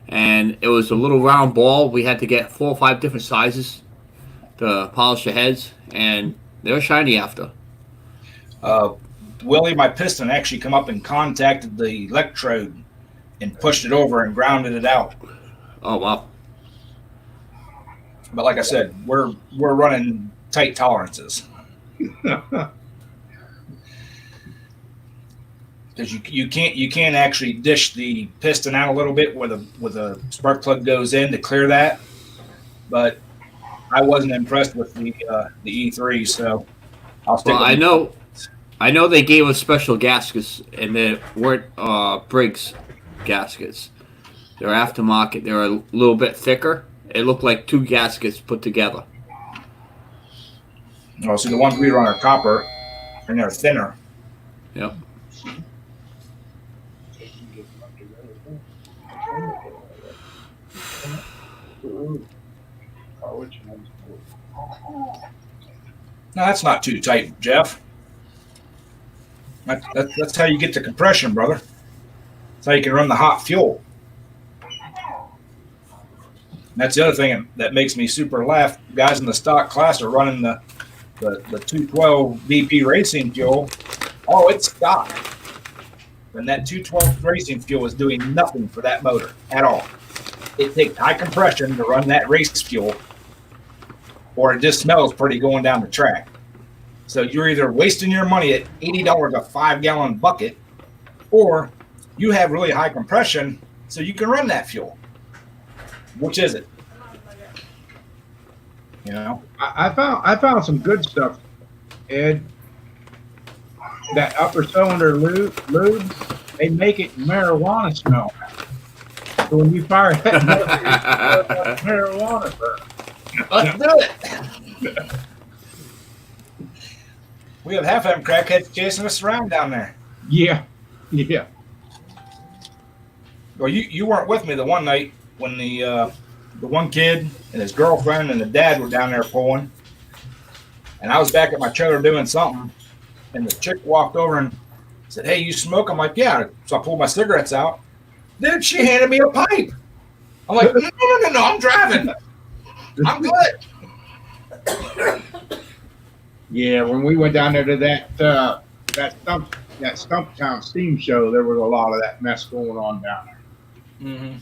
And it was a little round ball. We had to get 4 or 5 different sizes to polish the heads, and they were shiny after. Willie, my piston actually come up and contacted the electrode and pushed it over and grounded it out. Oh wow! But like I said, we're running tight tolerances because you can't actually dish the piston out a little bit where the spark plug goes in to clear that. But I wasn't impressed with the E3, so I'll stick. Well, with I know they gave us special gaskets, and they weren't Briggs gaskets. They're aftermarket. They're a little bit thicker. It looked like 2 gaskets put together. Oh, so the ones we run are copper, and they're thinner. Yep. No, that's not too tight, Jeff. That's how you get the compression, brother. That's how you can run the hot fuel. And that's the other thing that makes me super laugh. Guys in the stock class are running the 212 VP racing fuel. Oh, it's stock. And that 212 racing fuel is doing nothing for that motor at all. It takes high compression to run that race fuel, or it just smells pretty going down the track. So you're either wasting your money at $80 a 5-gallon bucket, or you have really high compression so you can run that fuel. Which is it? You know? I found some good stuff, Ed. That upper cylinder lube, they make it marijuana smell. So when you fire that motor, it smells like marijuana burn. Let's do it. We have half of them crackheads chasing us around down there. Yeah. Well, you weren't with me the one night when the one kid and his girlfriend and the dad were down there pulling, and I was back at my trailer doing something, and the chick walked over and said, "Hey, you smoke?" I'm like, "Yeah." So I pulled my cigarettes out. Dude, she handed me a pipe. I'm like, no, I'm driving. I'm good. Yeah, when we went down there to that Stumptown Steam Show, there was a lot of that mess going on down there. Mm-hmm.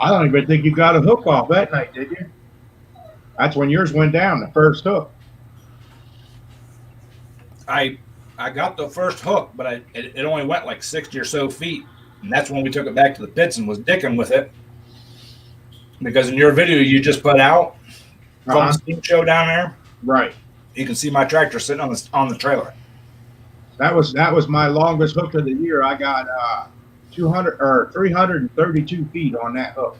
I don't even think you got a hook off that night, did you? That's when yours went down, the first hook. I got the first hook, but it only went like 60 or so feet, and that's when we took it back to the pits and was dicking with it. Because in your video you just put out from the steam show down there, Right. you can see my tractor sitting on the trailer. That was my longest hook of the year. I got 332 feet on that hook.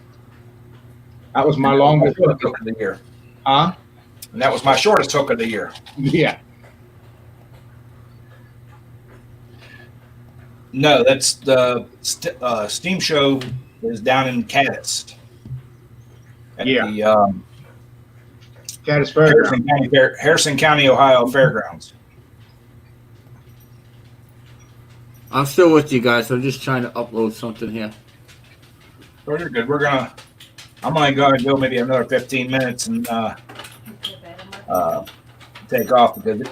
That was my longest hook of the year. Huh? And that was my shortest hook of the year. Yeah. No, that's the Steam show is down in Cadiz at Yeah, the Caddis Fairground. Harrison County, Ohio Fairgrounds. I'm still with you guys. I'm just trying to upload something here. So you're good. I'm only going to go maybe another 15 minutes and take off because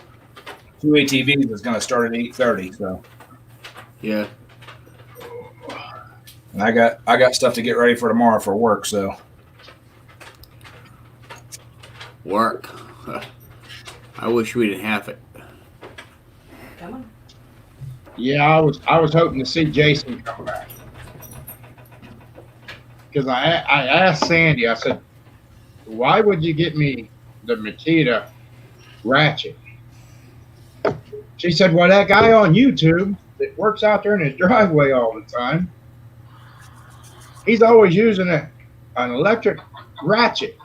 two ATVs is going to start at 8:30. So Yeah. and I got stuff to get ready for tomorrow for work. So Work. I wish we didn't have it. Yeah, I was hoping to see Jason come back because I asked Sandy. I said, "Why would you get me the Makita ratchet?" She said, "Well, that guy on YouTube that works out there in his driveway all the time, he's always using an electric ratchet."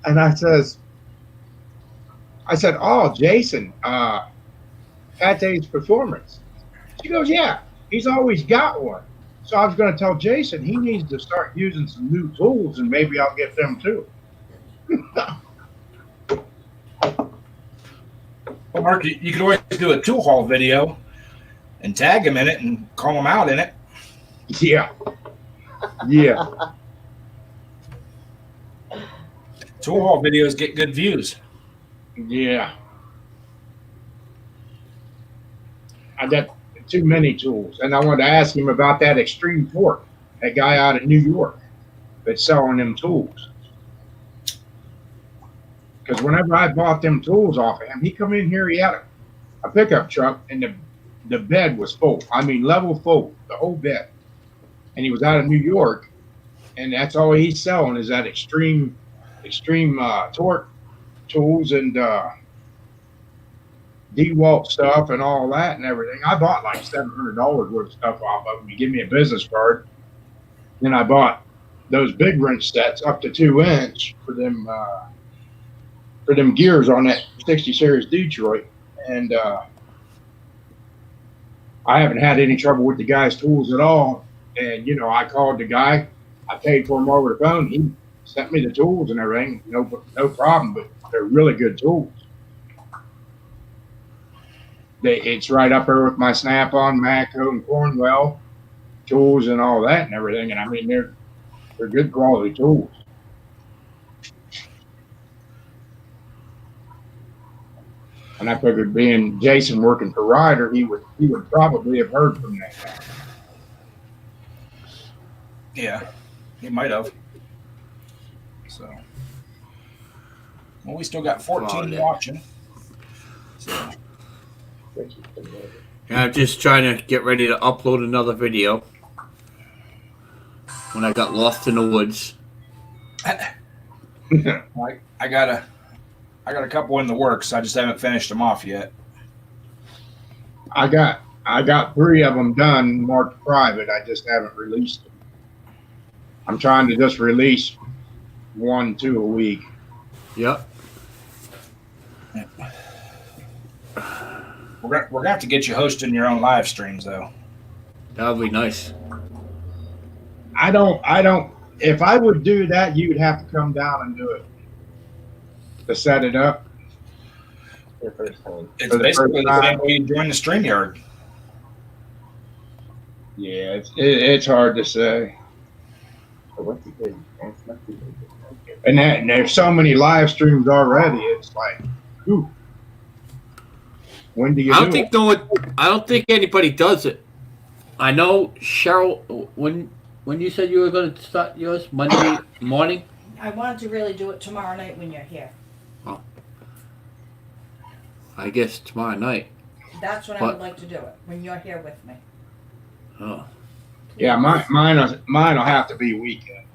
And I said, "Oh, Jason, Pate's Performance." She goes, "Yeah, he's always got one." So I was going to tell Jason he needs to start using some new tools, and maybe I'll get them too. Well, Mark, you could always do a tool haul video and tag him in it and call him out in it. Yeah, yeah, Tool haul videos get good views. yeah. I got too many tools, and I wanted to ask him about that Extreme Torque, that guy out of New York that's selling them tools. Because whenever I bought them tools off of him, he come in here, he had a pickup truck, and the bed was full. I mean, level full, the whole bed. And he was out of New York, and that's all he's selling is that extreme torque tools and DeWalt stuff and all that and everything. I bought like $700 worth of stuff off of him. He gave me a business card. Then I bought those big wrench sets up to 2-inch for them gears on that 60 series Detroit. And I haven't had any trouble with the guy's tools at all. And I called the guy. I paid for him over the phone. He sent me the tools and everything. No problem. But they're really good tools. It's right up there with my Snap-on, Matco, and Cornwell tools and all that and everything. And I mean, they're good quality tools. And I figured, being Jason working for Ryder, he would probably have heard from that guy. Yeah, he might have. So, well, we still got 14 watching. So. Yeah, I'm just trying to get ready to upload another video. When I got lost in the woods. I got a couple in the works. I just haven't finished them off yet. I got 3 of them done, marked private. I just haven't released them. I'm trying to just release 1-2 a week. Yep. We're gonna have to get you hosting your own live streams, though. That would be nice. I don't. If I would do that, you'd have to come down and do it to set it up. It's basically the same way you join the StreamYard. Yeah, it's hard to say. And there's so many live streams already. It's like, ooh. When do you? I don't think anybody does it. I know Cheryl. When you said you were going to start yours Monday morning. I wanted to really do it tomorrow night when you're here. Oh. I guess tomorrow night. That's when I would like to do it, when you're here with me. Oh. Yeah, mine will have to be weekend.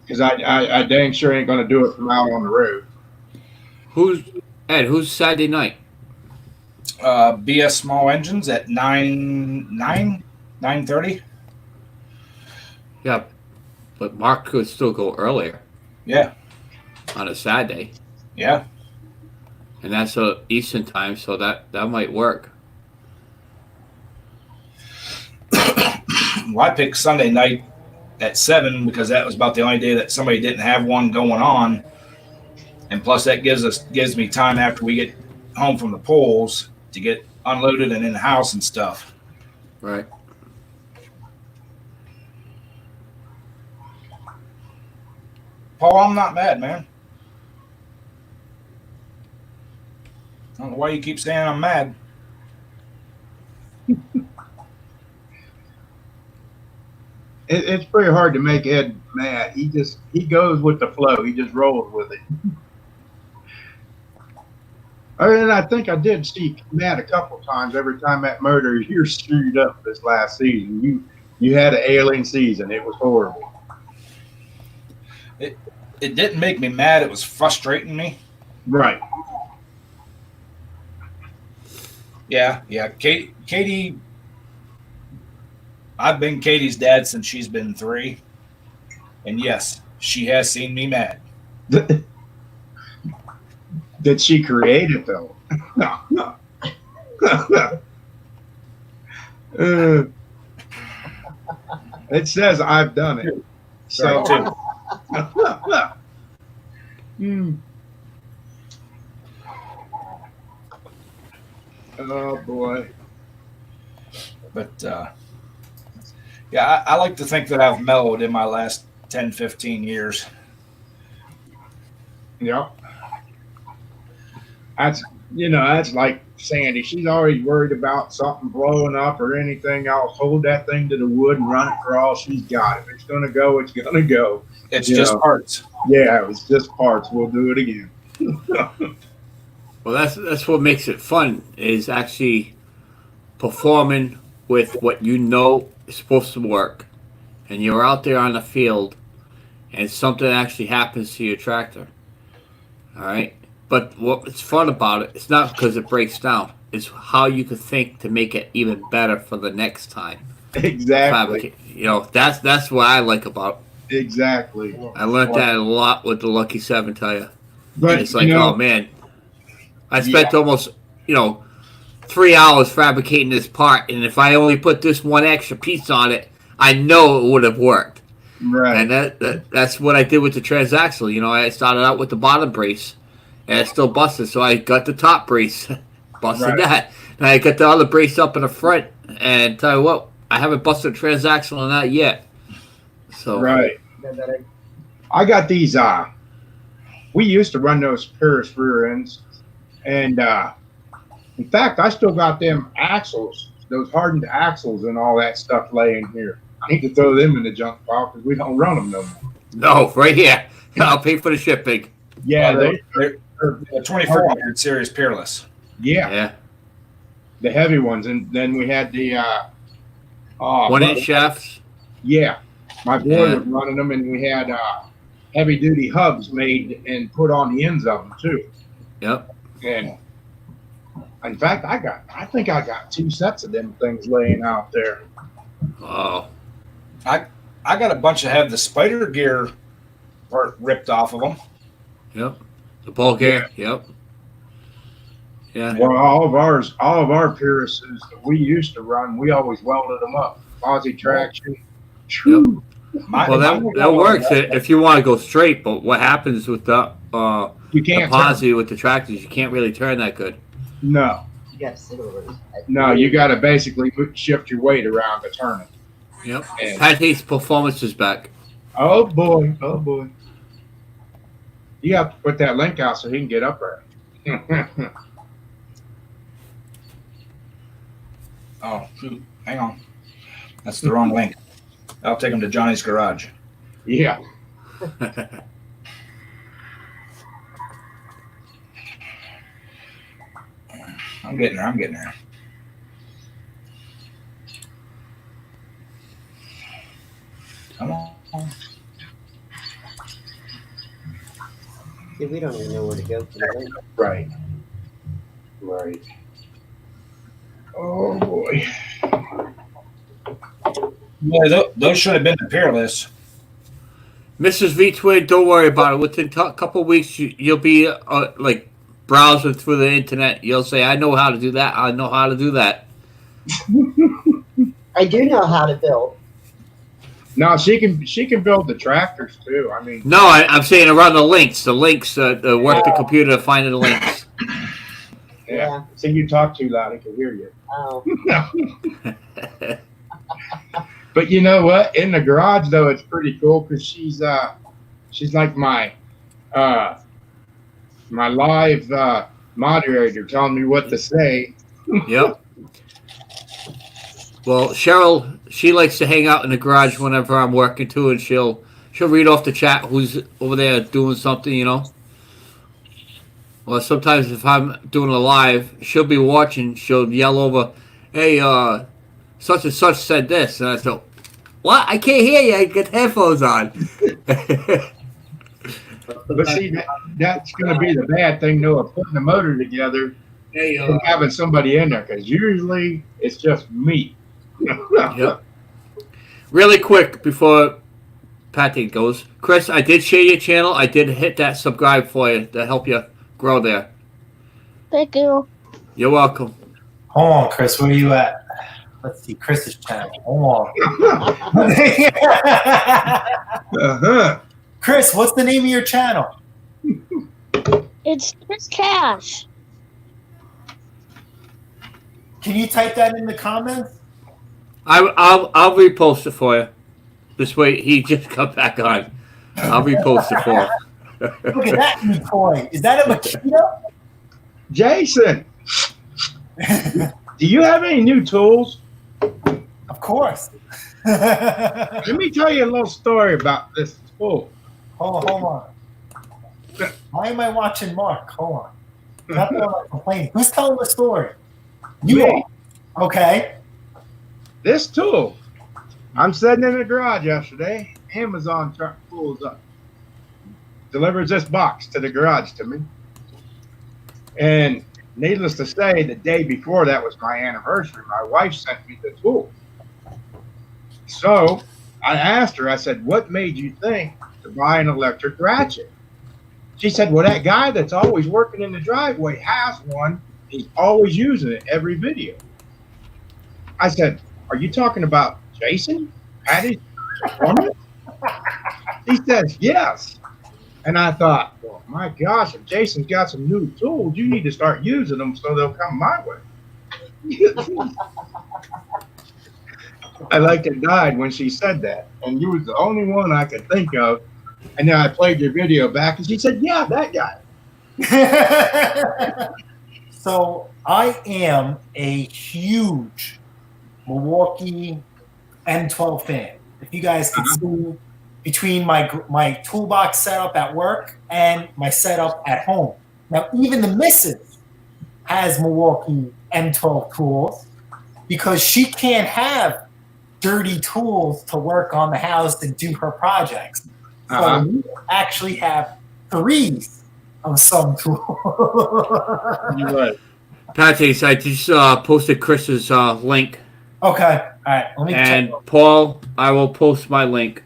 Because I dang sure ain't going to do it from out on the road. Who's Saturday night? BS Small Engines at 9:30. Yeah, but Mark could still go earlier. Yeah. On a Saturday. Yeah. and that's Eastern time, so that might work. Well, I picked Sunday night at 7 because that was about the only day that somebody didn't have one going on, and plus that gives me time after we get home from the polls to get unloaded and in the house and stuff. Right. Paul, I'm not mad, man. I don't know why you keep saying I'm mad. It's pretty hard to make Ed mad. He goes with the flow. He just rolls with it. And I think I did see Matt a couple times. Every time that murder, you're screwed up this last season. You had an alien season. It was horrible. It didn't make me mad. It was frustrating me. Right. Yeah. Katie. I've been Katie's dad since she's been 3, and yes, she has seen me mad. Did she create it though? No. It says I've done it. So too. Oh boy. But yeah, I like to think that I've mellowed in my last 10, 15 years. Yep. That's like Sandy. She's always worried about something blowing up or anything else. Hold that thing to the wood and run it for all she's got. If it's gonna go, it's gonna go. It's just parts. Yeah, it's just parts. We'll do it again. Well, that's what makes it fun, is actually performing with what you know is supposed to work, and you're out there on the field, and something actually happens to your tractor. All right, but what's fun about it, it's not because it breaks down. It's how you can think to make it even better for the next time. Exactly. That's what I like about it. Exactly. I learned that a lot with the Lucky 7 tire. But It's like, oh man, I spent almost 3 hours fabricating this part, and if I only put this one extra piece on it, I know it would have worked. Right. And that's what I did with the transaxle. I started out with the bottom brace, and it still busted, so I got the top brace, busted that. And I got the other brace up in the front, and tell you what, I haven't busted a transaxle on that yet. So right. I got these. We used to run those Paris rear ends, and in fact, I still got them axles, those hardened axles, and all that stuff laying here. I need to throw them in the junk pile because we don't run them no more. No, right here. I'll pay for the shipping. Yeah, they're 2400 series Peerless. Yeah. The heavy ones, and then we had the 1-inch shafts. Yeah, my boy was running them, and we had heavy duty hubs made and put on the ends of them too. Yep. And in fact, I think I got 2 sets of them things laying out there. Oh. I got a bunch that have the spider gear part ripped off of them. Yep. The ball gear. Yep. Yeah. Well, all of our Pirises that we used to run, we always welded them up. Aussie traction. Yep. Well, that works if you want to go straight, but what happens with the posi with the tractors, you can't really turn that good. No. You got to sit over it. No, you got to basically shift your weight around to turn it. Yep. Pat Hayes' performance is back. Oh boy. You have to put that link out so he can get up there. Oh, shoot. Hang on. That's the wrong link. I'll take him to Johnny's garage. Yeah. I'm getting there. Come on. See, we don't even know where to go from there. Right. Oh boy. Yeah, those should have been the Peerless. Mrs. V Twin, don't worry about it. Within a couple of weeks, you'll be browsing through the internet, you'll say, I know how to do that. I know how to do that. I do know how to build. No, she can build the tractors too. I mean, No, I'm saying around the links. The links, work the computer to find the links. Yeah. So you talk too loud, I can hear you. Oh. But you know what? In the garage though, it's pretty cool because she's like my live moderator telling me what to say. Yep. Well, Cheryl, she likes to hang out in the garage whenever I'm working too, and she'll read off the chat who's over there doing something, you know. Or sometimes if I'm doing a live, she'll be watching. She'll yell over, "Hey, such and such said this," and I say, "What? I can't hear you. I got headphones on." But see, that's going to be the bad thing, though, of putting the motor together and having somebody in there, because usually it's just me. Yep. Really quick before Patty goes, Chris, I did share your channel. I did hit that subscribe for you to help you grow there. Thank you. You're welcome. Hold on, Chris. Where are you at? Let's see Chris's channel. Hold on. Chris, what's the name of your channel? It's Chris Cash. Can you type that in the comments? I'll repost it for you. This way, he just got back on. I'll repost it for you. Look at that new toy. Is that a Makita? Jason, do you have any new tools? Of course. Let me tell you a little story about this tool. Hold on. Why am I watching Mark? Hold on. Not that I'm complaining. Who's telling the story? You Me. are. Okay. This tool, I'm sitting in the garage yesterday. Amazon truck pulls up, delivers this box to the garage to me. And needless to say, the day before that was my anniversary, my wife sent me the tool. So I asked her, I said, what made you think to buy an electric ratchet? She said, well, that guy that's always working in the driveway has one. He's always using it every video. I said, are you talking about Jason? Patty's plumber? He says, yes. And I thought, well, my gosh, if Jason's got some new tools, you need to start using them so they'll come my way. I like it died when she said that. And you was the only one I could think of. And then I played your video back and she said, yeah, that guy. So I am a huge Milwaukee M12 fan. If you guys can see between my toolbox setup at work and my setup at home. Now, even the missus has Milwaukee M12 tools because she can't have dirty tools to work on the house and do her projects. So we actually have threes of some tools. You're right. Patty, I just posted Chris's link. Okay. All right. Let me And check. Paul, I will post my link.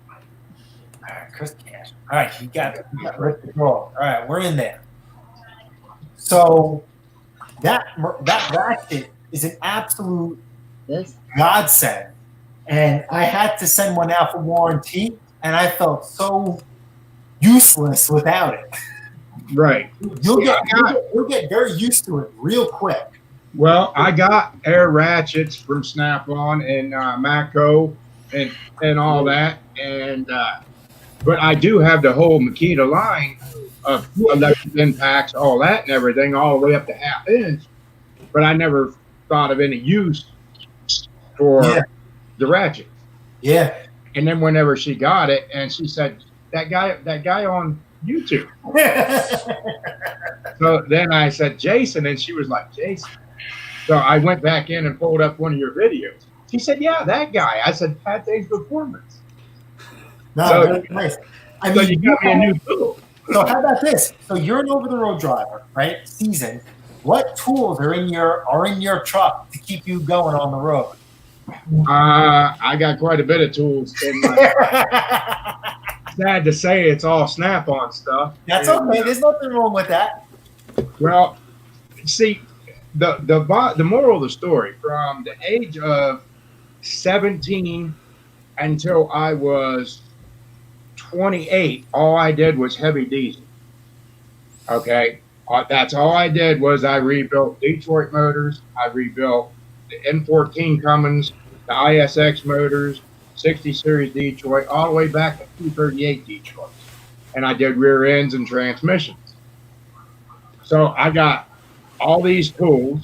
All right, Chris Cash. All right, you got ready to go. All right, we're in there. So that ratchet is an absolute godsend, and I had to send one out for warranty, and I felt so useless without it. Right. You'll get very used to it real quick. Well, I got air ratchets from Snap-on and Matco and all that, and but I do have the whole Makita line of electric impacts, all that and everything, all the way up to ½ inch. But I never thought of any use for the ratchet. Yeah. And then whenever she got it, and she said, that guy on YouTube. So then I said, Jason, and she was like, Jason. So I went back in and pulled up one of your videos. She said, yeah, that guy. I said, Pate's Performance. No, So, nice. I mean, you got me a new tool. So how about this? So you're an over-the-road driver, right? Seasoned. What tools are in your truck to keep you going on the road? I got quite a bit of tools in my sad to say it's all Snap-on stuff. That's And, okay. There's nothing wrong with that. Well, see, the moral of the story, from the age of 17 until I was 28, all I did was heavy diesel. Okay, that's all I did was I rebuilt Detroit motors. I rebuilt the N14 Cummins, the ISX motors, 60 series Detroit, all the way back to 238 Detroit, and I did rear ends and transmissions. So I got all these tools.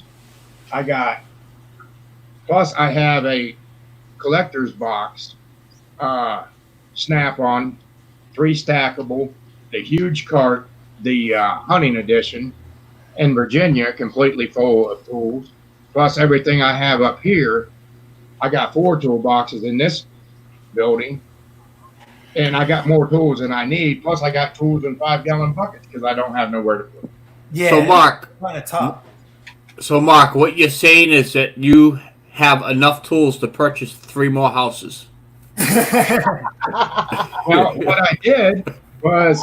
Plus I have a collector's box, Snap-on, 3 stackable, the huge cart, the hunting edition in Virginia, completely full of tools. Plus everything I have up here. I got 4 toolboxes in this building, and I got more tools than I need. Plus I got tools in 5-gallon buckets because I don't have nowhere to put them. Yeah. So Mark, Kind of tough. So, Mark, what you're saying is that you have enough tools to purchase 3 more houses. Well, what I did was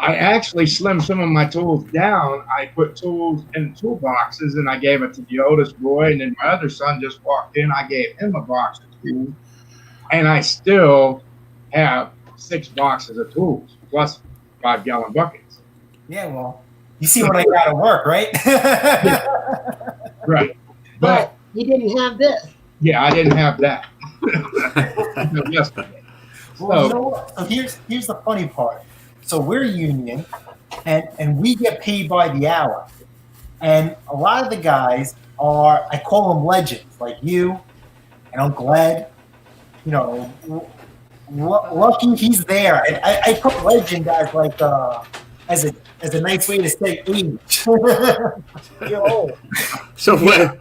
I actually slimmed some of my tools down. I put tools in toolboxes, and I gave it to the oldest boy, and then my other son just walked in. I gave him a box of tools, and I still have 6 boxes of tools, plus 5-gallon buckets. Yeah, well, you see when I got to work, right? Right. But you didn't have this. Yeah, I didn't have that. Yesterday. Well, you know what? So here's the funny part. So we're union, and we get paid by the hour. And a lot of the guys are, I call them legends, like you and Uncle Ed. You know, lucky he's there. And I put legend as like as a nice way to say age. You're old. So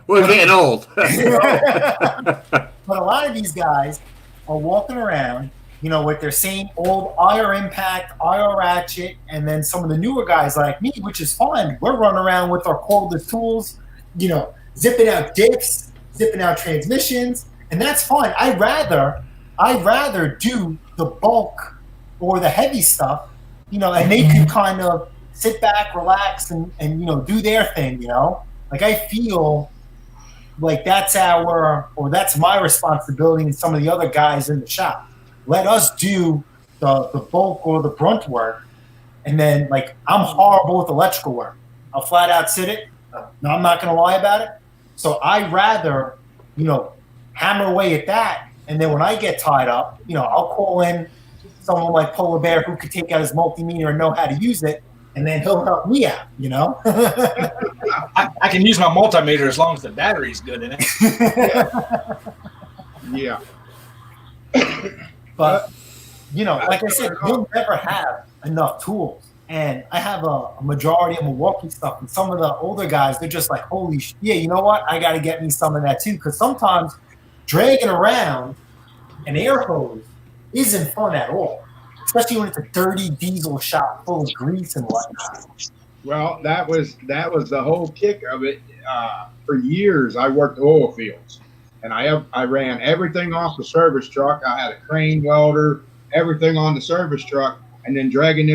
we're getting old. But a lot of these guys are walking around, you know, with their same old IR Impact, IR Ratchet, and then some of the newer guys like me, which is fine. We're running around with our cordless tools, you know, zipping out diffs, zipping out transmissions, and that's fine. I'd rather do the bulk or the heavy stuff, you know, and they can kind of sit back, relax, and you know, do their thing, you know. Like I feel like that's my responsibility and some of the other guys in the shop. Let us do the bulk or the brunt work, and then like I'm horrible with electrical work. I'll flat out sit it. No, I'm not going to lie about it. So I rather, you know, hammer away at that, and then when I get tied up, you know, I'll call in someone like Polar Bear who could take out his multimeter and know how to use it, and then he'll help me out, you know? I can use my multimeter as long as the battery's good in it. Yeah. But, you know, like I said, you'll never have enough tools. And I have a majority of Milwaukee stuff, and some of the older guys, they're just like, holy shit, yeah, you know what? I got to get me some of that too. Because sometimes dragging around an air hose isn't fun at all, especially when it's a dirty diesel shop full of grease and whatnot. Well, that was the whole kick of it. For years, I worked oil fields, and I ran everything off the service truck. I had a crane welder, everything on the service truck, and then dragging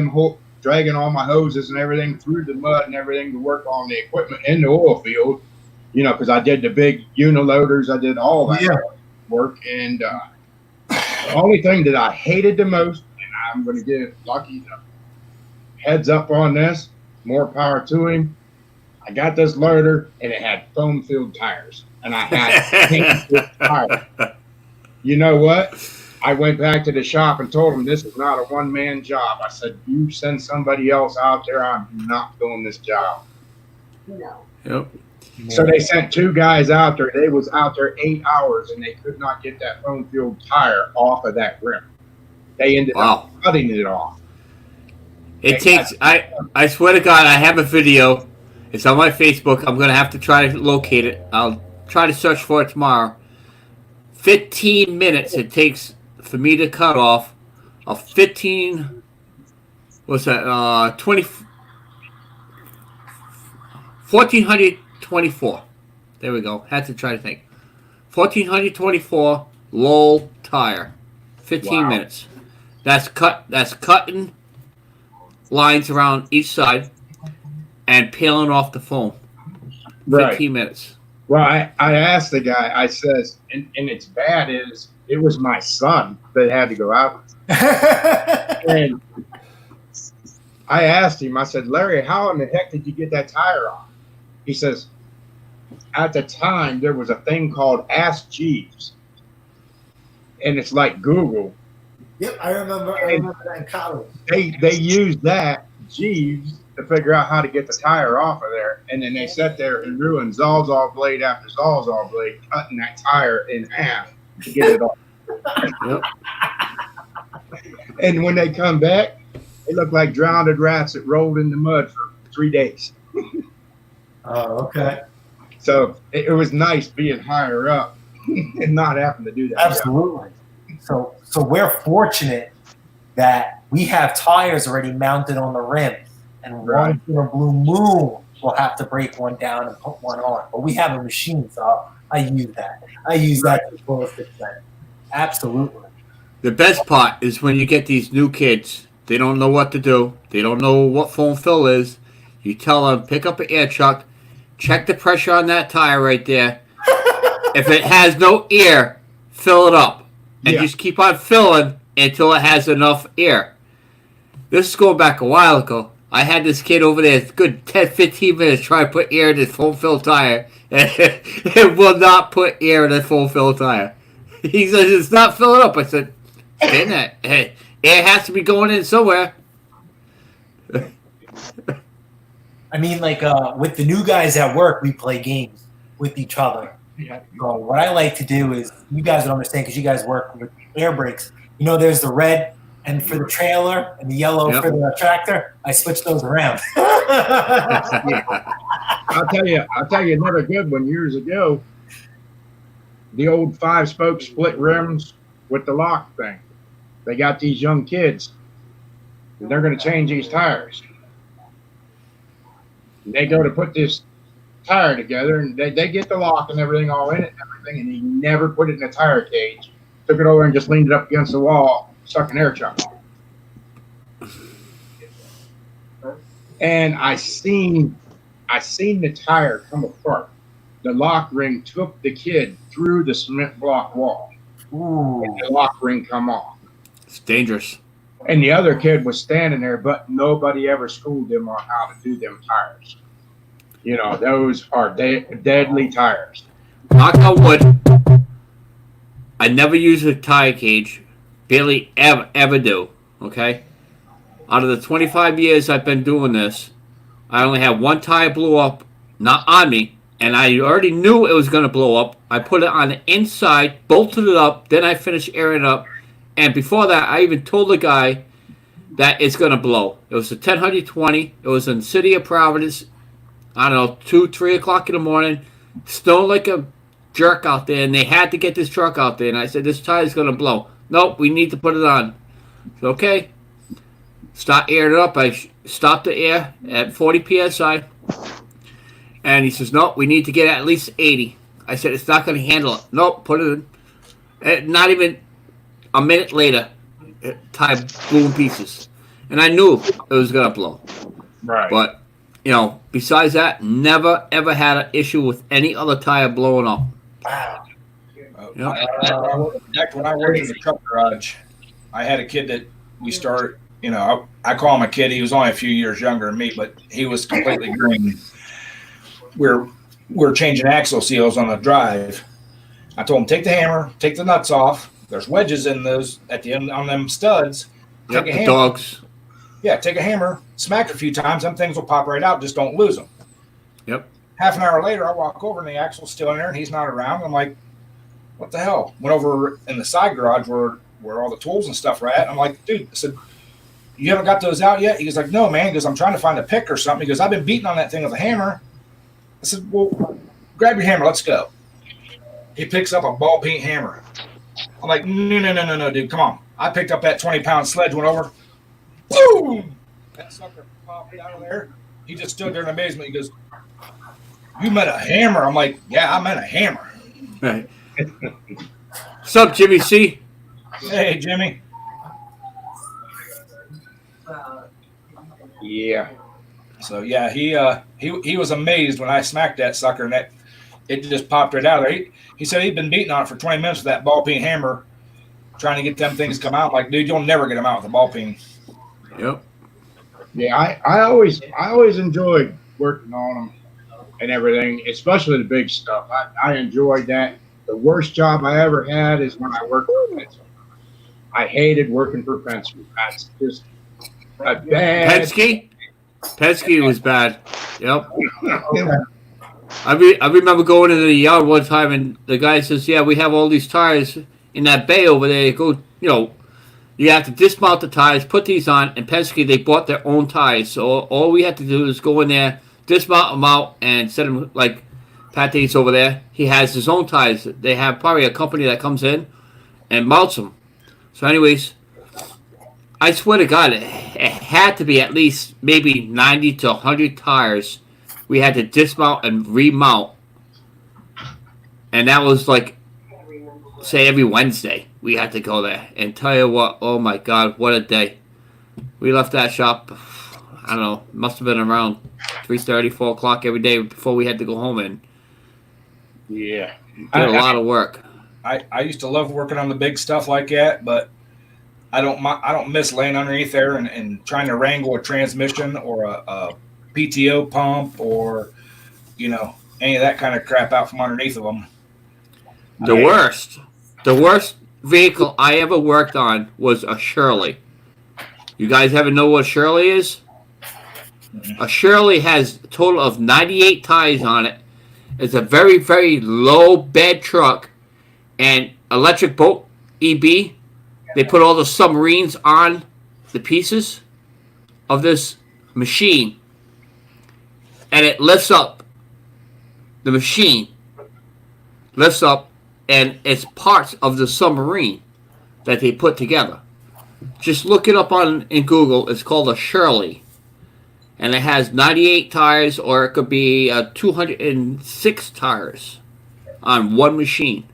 all my hoses and everything through the mud and everything to work on the equipment in the oil field. You know, because I did the big uniloaders, I did all that work, and the only thing that I hated the most, and I'm going to give Lucky the heads up on this, more power to him. I got this loader, and it had foam-filled tires, and I had paint-filled tires. You know what? I went back to the shop and told them this is not a one-man job. I said, you send somebody else out there. I'm not doing this job. No. Yep. So they sent 2 guys out there. They was out there 8 hours, and they could not get that foam-filled tire off of that rim. They ended up cutting it off. It takes. I swear to God, I have a video. It's on my Facebook. I'm gonna have to try to locate it. I'll try to search for it tomorrow. 15 minutes it takes for me to cut off a 15. What's that? 20. 1424. There we go. Had to try to think. 1424 Lowell tire. 15 minutes. That's cutting lines around each side and peeling off the foam. Right. 15 minutes. Well, I asked the guy, I says, and it's bad is it was my son that had to go out. And I asked him, I said, Larry, how in the heck did you get that tire off? He says, at the time, there was a thing called Ask Jeeves. And it's like Google. Yep, I remember that in college. They used that, Jeeves, to figure out how to get the tire off of there. And then they sat there and ruined Zawzall blade after Zawzall blade, cutting that tire in half to get it off. Yep. And when they come back, they look like drowned rats that rolled in the mud for 3 days. Oh, okay. So it was nice being higher up and not having to do that. Absolutely. So we're fortunate that we have tires already mounted on the rim, and once in a blue moon, we'll have to break one down and put one on. But we have a machine, so I use that. I use that to the fullest extent. Absolutely. The best part is when you get these new kids. They don't know what to do. They don't know what foam fill is. You tell them, pick up an air chuck, check the pressure on that tire right there. If it has no air, fill it up. And just keep on filling until it has enough air. This is going back a while ago. I had this kid over there, good 10, 15 minutes, trying to put air in his foam fill tire. And it will not put air in a foam fill tire. He says, it's not filling up. I said, in that. Hey, air has to be going in somewhere. I mean, like with the new guys at work, we play games with each other. So what I like to do is, you guys don't understand because you guys work with air brakes. You know, there's the red and for the trailer and the yellow for the tractor. I switch those around. I'll tell you another good one years ago. The old 5-spoke split rims with the lock thing. They got these young kids, and they're going to change these tires. And they go to put this tire together, and they get the lock and everything all in it and everything, and he never put it in a tire cage. Took it over and just leaned it up against the wall, stuck an air chuck on it. And I seen the tire come apart. The lock ring took the kid through the cement block wall. Ooh. And the lock ring come off. It's dangerous. And the other kid was standing there, but nobody ever schooled him on how to do them tires. You know, those are deadly tires. Knock on wood. I never use a tire cage. Barely ever do. Okay? Out of the 25 years I've been doing this, I only had one tire blew up, not on me, and I already knew it was going to blow up. I put it on the inside, bolted it up, then I finished airing it up. And before that, I even told the guy that it's going to blow. It was a 10-20. It was in the city of Providence. I don't know, 2, 3 o'clock in the morning. Snowing like a jerk out there, and they had to get this truck out there. And I said, this tire's going to blow. Nope, we need to put it on. Said, okay. Start airing it up. I stopped the air at 40 psi. And he says, nope, we need to get at least 80. I said, it's not going to handle it. Nope, put it in. And not even a minute later, tire blew in pieces. And I knew it was going to blow. Right. But, you know, besides that, never, ever had an issue with any other tire blowing up. Wow. Back when I worked in the truck garage, I had a kid that we started, you know, I call him a kid. He was only a few years younger than me, but he was completely green. We're changing axle seals on the drive. I told him, take the hammer, take the nuts off. There's wedges in those at the end on them studs. Yep, Take a the hammer. dogs. Yeah, take a hammer, smack it a few times. Them things will pop right out. Just don't lose them. Yep. Half an hour later, I walk over and the axle's still in there and he's not around. I'm like, what the hell? Went over in the side garage where all the tools and stuff are at. I'm like, dude, I said, you haven't got those out yet? He goes like, no, man. He goes, I'm trying to find a pick or something. He goes, I've been beating on that thing with a hammer. I said, well, grab your hammer. Let's go. He picks up a ball peen hammer. I'm like, no, dude, come on. I picked up that 20-pound sledge, went over, boom! That sucker popped out of there. He just stood there in amazement. He goes, you meant a hammer? I'm like, yeah, I meant a hammer. Right. What's up, Jimmy C? Hey, Jimmy. Yeah. So yeah, he was amazed when I smacked that sucker and it just popped right out of there. He said he'd been beating on it for 20 minutes with that ball peen hammer, trying to get them things to come out. I'm like, dude, you'll never get them out with a ball peen. Yep. Yeah, I always enjoyed working on them and everything, especially the big stuff. I enjoyed that. The worst job I ever had is when I worked for Penske. I hated working for Penske. That's just a bad. Penske was bad. Yep. I remember going into the yard one time and the guy says, "Yeah, we have all these tires in that bay over there. Go, you have to dismount the tires, put these on." And Penske, they bought their own tires, so all we had to do is go in there, dismount them out, and set them like Patty's over there. He has his own tires. They have probably a company that comes in and mounts them. So, anyways, I swear to God, it had to be at least maybe 90 to 100 tires we had to dismount and remount. And that was like, say, every Wednesday we had to go there. And tell you what, oh my God, what a day. We left that shop, I don't know, must have been around 3:30, 4 o'clock every day before we had to go home and yeah, did a lot of work. I used to love working on the big stuff like that, but I don't miss laying underneath there and trying to wrangle a transmission or a PTO pump or any of that kind of crap out from underneath of them. The worst vehicle I ever worked on was a Shirley. You guys ever know what a Shirley is? A Shirley has a total of 98 tires on it. It's a very, very low bed truck and electric boat EB. They put all the submarines on the pieces of this machine and it lifts up. The machine lifts up and it's parts of the submarine that they put together. Just look it up in Google. It's called a Shirley. And it has 98 tires, or it could be 206 tires on one machine.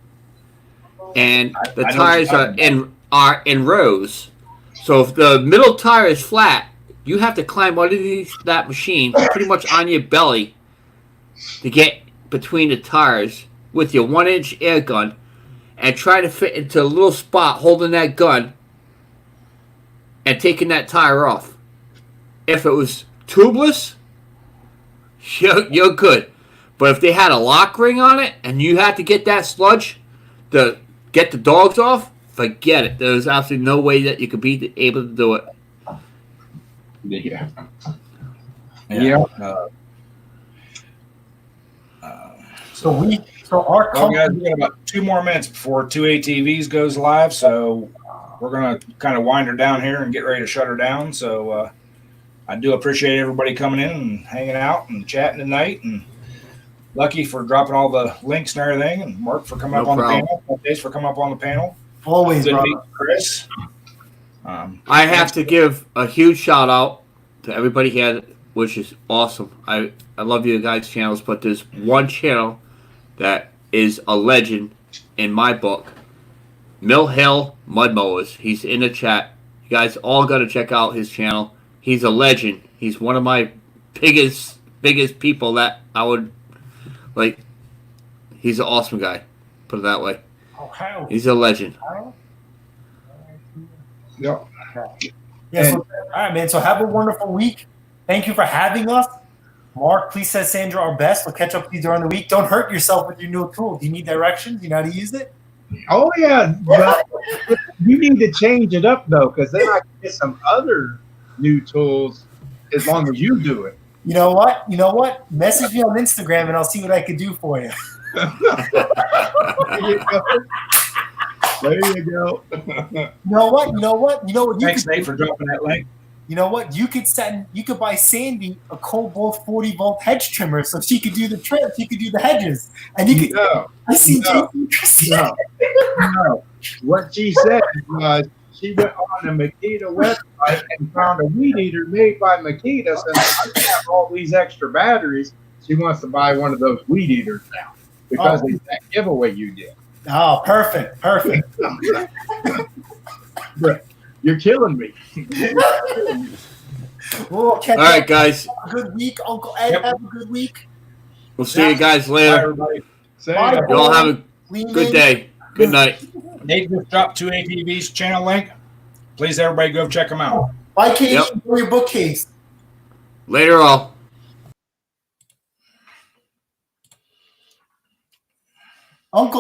And the tires are in rows. So if the middle tire is flat, you have to climb underneath that machine, pretty much on your belly, to get between the tires with your 1-inch air gun and try to fit into a little spot holding that gun and taking that tire off. If it was tubeless, you're good. But if they had a lock ring on it and you had to get that sludge to get the dogs off, forget it. There's absolutely no way that you could be able to do it. Yeah. So our company, guys, we got about 2 more minutes before 2 ATVs goes live, so we're gonna kind of wind her down here and get ready to shut her down. So I do appreciate everybody coming in and hanging out and chatting tonight, and Lucky for dropping all the links and everything, and Mark for coming up on the panel. Days for coming up on the panel. Always, good meeting Chris. I have to give a huge shout out to everybody here, which is awesome. I love you guys' channels, but there's one channel that is a legend in my book. Mill Hill Mud Mowers. He's in the chat. You guys all got to check out his channel. He's a legend. He's one of my biggest people that I would like. He's an awesome guy. Put it that way. Okay. He's a legend. Yep. Yeah, so, all right, man. So have a wonderful week. Thank you for having us. Mark, please send Sandra our best. We'll catch up with you during the week. Don't hurt yourself with your new tool. Do you need directions? Do you know how to use it? Oh, yeah. But you need to change it up, though, because then I can get some other new tools as long as you do it. You know what? Message me on Instagram, and I'll see what I can do for you. There you go. You know what? Thanks, Nate, for dropping that link. You know what? You could buy Sandy a Cobalt 40-volt hedge trimmer so she could do the trim. She could do the hedges. And you could. No. What she said was she went on the Makita website and found a weed eater made by Makita. Since I have all these extra batteries, she wants to buy one of those weed eaters now because of that giveaway you did. Oh, perfect. But you're killing me. We'll catch All right, up. guys. Have a good week, Uncle Ed. Yep. Have a good week. We'll see you guys Bye, later. everybody. Bye, You all have a Lean good in. day. Good night. Nate just dropped 2 ATV's channel link. Please, everybody, go check them out. Bye, Katie. Yep. Enjoy your bookcase. Later, all. Uncle